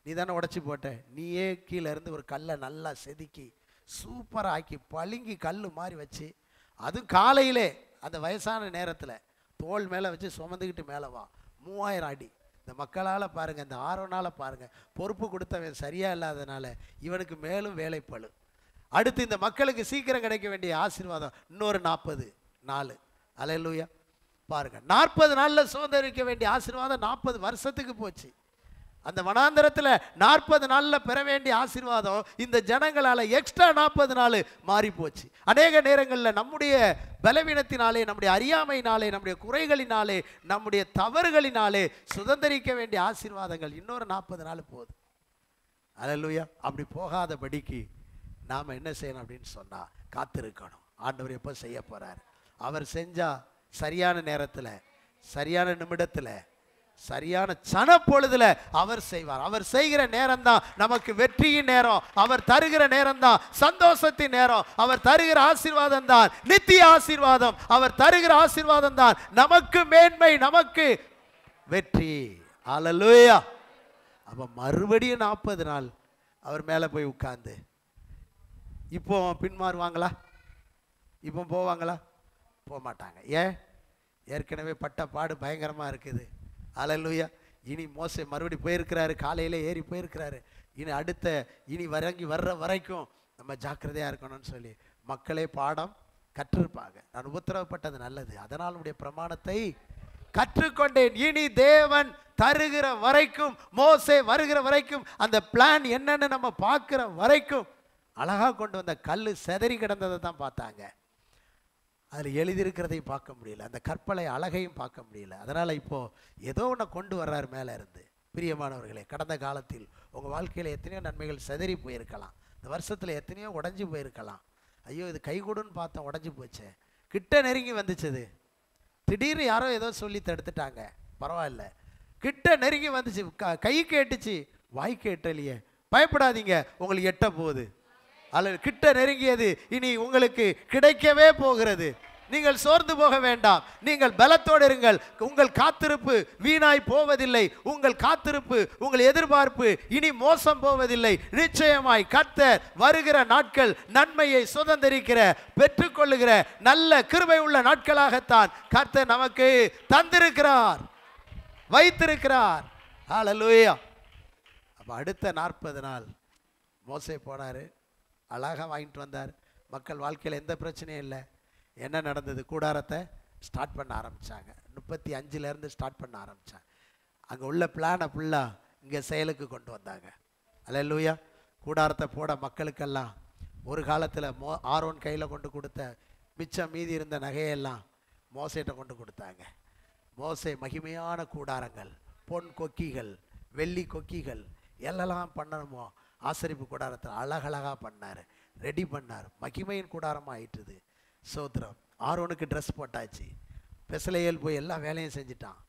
நீ தானே உடச்சி போட்ட, நீயே கீழே இருந்து ஒரு கல்லை நல்லா செதுக்கி சூப்பராக ஆக்கி பளிங்கி கல் மாதிரி வச்சு, அதுவும் காலையிலே அந்த வயசான நேரத்தில் தோல் மேலே வச்சு சுமந்துக்கிட்டு மேலே வா. 3000 அடி. இந்த மக்களால் பாருங்கள், இந்த ஆரோனால் பாருங்கள், பொறுப்பு கொடுத்தவன் சரியாக இல்லாதனால இவனுக்கு மேலும் வேலைப்பழு. அடுத்து இந்த மக்களுக்கு சீக்கிரம் கிடைக்க வேண்டிய ஆசீர்வாதம் இன்னொரு 40 நாள். அல்லேலூயா. பாருங்கள், 40 நாளில் சுதந்திரிக்க வேண்டிய ஆசீர்வாதம் 40 வருஷத்துக்கு போச்சு. அந்த வனாந்தரத்தில் 40 நாளில் பெற வேண்டிய ஆசீர்வாதம் இந்த ஜனங்களால் எக்ஸ்ட்ரா 40 நாள் மாறி போச்சு. அநேக நேரங்களில் நம்முடைய பலவீனத்தினாலே, நம்முடைய அறியாமையினாலே, நம்முடைய குறைகளினாலே, நம்முடைய தவறுகளினாலே சுதந்திரிக்க வேண்டிய ஆசீர்வாதங்கள் இன்னொரு 40 நாள் போகுது. அல்லேலூயா. அப்படி போகாதபடிக்கு நாம் என்ன செய்யணும் அப்படின்னு சொன்னால் காத்திருக்கணும். ஆண்டவர் எப்போ செய்ய போகிறார், அவர் செஞ்சால் சரியான நேரத்தில், சரியான நிமிடத்தில், சரியான சனப்பொழுதுல அவர் செய்வார். அவர் செய்கிற நேரம் தான் நமக்கு வெற்றியின் நேரம். அவர் தருகிற நேரம் தான் சந்தோஷத்தின் நேரம். அவர் தருகிற ஆசீர்வாதம் தான் நித்திய ஆசீர்வாதம். அவர் தருகிற ஆசீர்வாதம் தான் நமக்கு மேன்மை, நமக்கு வெற்றி. அல்லேலூயா. அப்ப மறுபடியும் 40 நாள் அவர் மேலே போய் உட்கார்ந்து, இப்போ பின்மாறுவாங்களா? இப்போ போவாங்களா? போக மாட்டாங்க. ஏன்? ஏற்கனவே பட்ட பாடு பயங்கரமாக இருக்குது. அல்லேலூயா. இனி மோசே மறுபடி போயிருக்கிறாரு, காலையில் ஏறி போயிருக்கிறாரு. இனி வர்ற வரைக்கும் நம்ம ஜாக்கிரதையாக இருக்கணும்னு சொல்லி மக்களே பாடம் கற்றிருப்பாங்க. நான் உபத்திரவப்பட்டது நல்லது, அதனால் உடைய பிரமாணத்தை கற்றுக்கொண்டேன். இனி தேவன் தருகிற வரைக்கும், மோசே வருகிற வரைக்கும், அந்த பிளான் என்னன்னு நம்ம பார்க்கிற வரைக்கும் அழகாக கொண்டு வந்த கல் செதறி கிடந்ததை தான் பார்த்தாங்க. அதில் எழுதியிருக்கிறதையும் பார்க்க முடியல, அந்த கற்பனை அழகையும் பார்க்க முடியல. அதனால் இப்போது ஏதோ ஒன்று கொண்டு வர்றார் மேலே இருந்து. பிரியமானவர்களே, கடந்த காலத்தில் உங்கள் வாழ்க்கையில் எத்தனையோ நன்மைகள் செதறி போயிருக்கலாம். இந்த வருஷத்தில் எத்தனையோ உடஞ்சி போயிருக்கலாம். ஐயோ இது கைகூடுன்னு பார்த்தோம், உடஞ்சி போச்சே. கிட்ட நெருங்கி வந்துச்சுது, திடீர்னு யாரோ ஏதோ சொல்லி தடுத்துட்டாங்க, பரவாயில்ல. கிட்ட நெருங்கி வந்துச்சு, கை கேட்டுச்சு, வாய் கேட்டலையே. பயப்படாதீங்க, உங்களுக்கு எட்ட போகுது. அல்லது கிட்ட நெருங்கியது இனி உங்களுக்கு கிடைக்கவே போகிறது. நீங்கள் சோர்ந்து போக வேண்டாம், நீங்கள் பலத்தோடு இருங்கள். உங்கள் காத்திருப்பு வீணாய் போவதில்லை. உங்கள் காத்திருப்பு, உங்கள் எதிர்பார்ப்பு இனி மோசம் போவதில்லை. நிச்சயமாய் கர்த்தர் வருகிற நாட்கள் நன்மையை சுதந்திரிக்கிற, பெற்றுக்கொள்ளுகிற நல்ல கிருபை உள்ள நாட்களாகத்தான் கர்த்தர் நமக்கு தந்திருக்கிறார், வைத்திருக்கிறார். ஹல்லேலூயா. அப்போ அடுத்த 40 நாள் மோசே போனார், அழகாக வாங்கிட்டு வந்தார். மக்கள் வாழ்க்கையில் எந்த பிரச்சனையும் இல்லை. என்ன நடந்தது? கூடாரத்தை ஸ்டார்ட் பண்ண ஆரம்பித்தாங்க. 35 ஸ்டார்ட் பண்ண ஆரம்பித்தாங்க. அங்கே உள்ள பிளானை ஃபுல்லாக இங்கே செயலுக்கு கொண்டு வந்தாங்க. அல்லேலூயா. கூடாரத்தை போட மக்களுக்கெல்லாம் ஒரு காலத்தில் ஆரோன் கையில் கொண்டு கொடுத்த மிச்சம் மீதி இருந்த நகையெல்லாம் மோசேட்ட கொண்டு கொடுத்தாங்க. மோசே மகிமையான கூடாரங்கள், பொன் கொக்கிகள், வெள்ளி கொக்கிகள் எல்லாம் பண்ணணுமோ ஆசரிப்பு கூடாரத்தில் அழகழகாக பண்ணார், ரெடி பண்ணார். மகிமையின் கூடாரமாக ஆயிட்டுது. சோத்திரம். ஆரோனுக்கு ட்ரெஸ் போட்டாச்சு. பெசலேயேல் போய் எல்லா வேலையும் செஞ்சிட்டான்.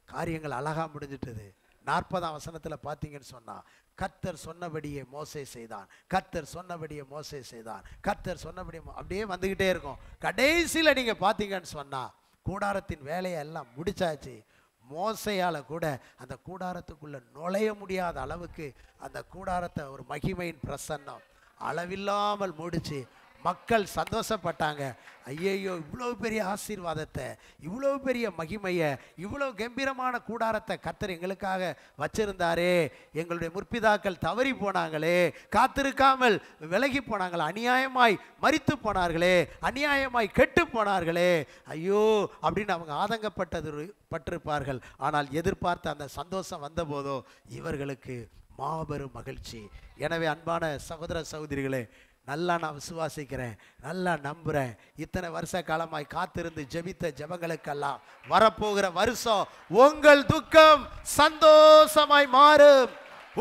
காரியங்கள் அழகாக முடிஞ்சிட்டது. 40ஆம் வசனத்தில் பார்த்தீங்கன்னு சொன்னால், கர்த்தர் சொன்னபடியே மோசே செய்தான், கர்த்தர் சொன்னபடியே மோசே செய்தான், கர்த்தர் சொன்னபடியே அப்படியே வந்துக்கிட்டே இருக்கும். கடைசியில் நீங்கள் பார்த்தீங்கன்னு சொன்னால் கூடாரத்தின் வேலையை எல்லாம் முடிச்சாச்சு. மோசையால் கூட அந்த கூடாரத்துக்குள்ளே நுழைய முடியாத அளவுக்கு அந்த கூடாரத்தை ஒரு மகிமையின் பிரசன்னம் அளவில்லாமல் முடிச்சு மக்கள் சந்தோஷப்பட்டாங்க. ஐயையோ, இவ்வளோ பெரிய ஆசீர்வாதத்தை, இவ்வளோ பெரிய மகிமையை, இவ்வளோ கம்பீரமான கூடாரத்தை கர்த்தர் எங்களுக்காக வச்சிருந்தாரே. எங்களுடைய முற்பிதாக்கள் தவறி போனாங்களே, காத்திருக்காமல் விலகி போனாங்களே, அநியாயமாய் மரித்து போனார்களே, அநியாயமாய் கெட்டு போனார்களே, ஐயோ அப்படின்னு அவங்க ஆதங்கப்பட்டிருப்பார்கள். ஆனால் எதிர்பார்த்த அந்த சந்தோஷம் வந்தபோதோ இவர்களுக்கு மாபெரும் மகிழ்ச்சி. எனவே அன்பான சகோதர சகோதரிகளே, நல்லா நான் விசுவாசிக்கிறேன், நல்லா நம்புகிறேன். இத்தனை வருஷ காலமாய் காத்திருந்து ஜெபித்த ஜெபங்களுக்கெல்லாம் வரப்போகிற வருஷம் உங்கள் துக்கம் சந்தோஷமாய் மாறும்.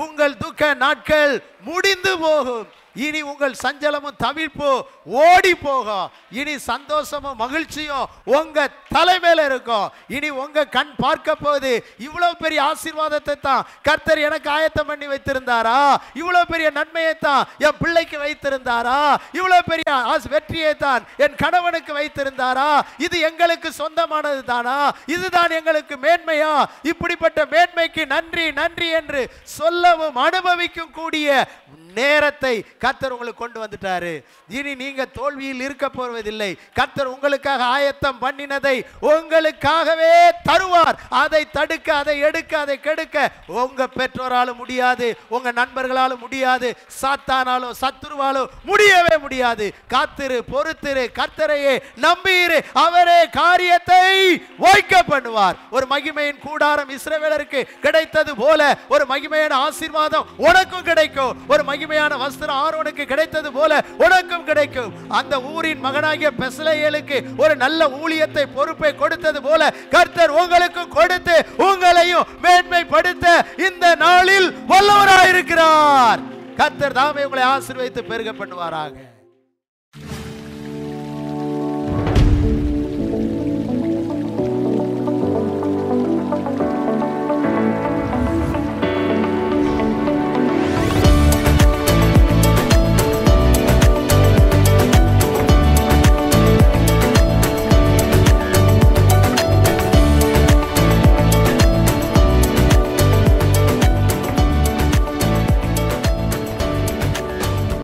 உங்கள் துக்க நாட்கள் முடிந்து போகும். இனி உங்கள் சஞ்சலமும் தவிர்ப்பு ஓடி போகும். இனி சந்தோஷமும் மகிழ்ச்சியும் உங்க தலைமையில இருக்கும். இனி உங்க கண் பார்க்க போகுது. இவ்வளவு பெரிய ஆசீர்வாதத்தை தான் கர்த்தர் எனக்கு ஆயத்தம் பண்ணி வைத்திருந்தாரா? இவ்வளவு பெரிய நன்மையை தான் என் பிள்ளைக்கு வைத்திருந்தாரா? இவ்வளவு பெரிய வெற்றியை தான் என் கணவனுக்கு வைத்திருந்தாரா? இது எங்களுக்கு சொந்தமானது தானா? இதுதான் எங்களுக்கு மேன்மையா? இப்படிப்பட்ட மேன்மைக்கு நன்றி நன்றி என்று சொல்லவும் அனுபவிக்கும் கூடிய நேரத்தை கர்த்தர் உங்களுக்கு கொண்டு வந்துட்டாரு. இனி நீங்க தோல்வியில் இருக்க போவதில்லை. கர்த்தர் உங்களுக்காக ஆயத்தம் பண்ணினதை உங்களுக்காகவே தருவார். அதை தடுக்க, அதை எடுக்க, அதை கெடுக்க உங்க பெற்றோராலும் முடியாது, உங்க நண்பர்களாலும் முடியாது, சாத்தானாலும் சத்துருவாலும் முடியவே முடியாது. காத்திரு, பொறுத்திரு, கர்த்தரையே நம்பியிரு, அவரே காரியத்தை வாய்க்க பண்ணுவார். ஒரு மகிமையின் கூடாரம் இஸ்ரவேலருக்கு கிடைத்தது போல ஒரு மகிமையான ஆசீர்வாதம் உனக்கும் கிடைக்கும். ஒரு மகிமையான வஸ்திரம் ஆரோனுக்கு கிடைத்தது போல உனக்கும் கிடைக்கும். அந்த ஊரின் மகனாகிய பெசலேயேலுக்கு ஒரு நல்ல ஊழியத்தை, பொறுப்பை கொடுத்தது போல கர்த்தர் உங்களுக்கும் கொடுத்து உங்களையும் மேன்மைப்படுத்த இந்த நாளில் வல்லவராயிருக்கிறார். கர்த்தர் தாமே உங்களை ஆசீர்வதித்து பெருக பண்ணுவாராக.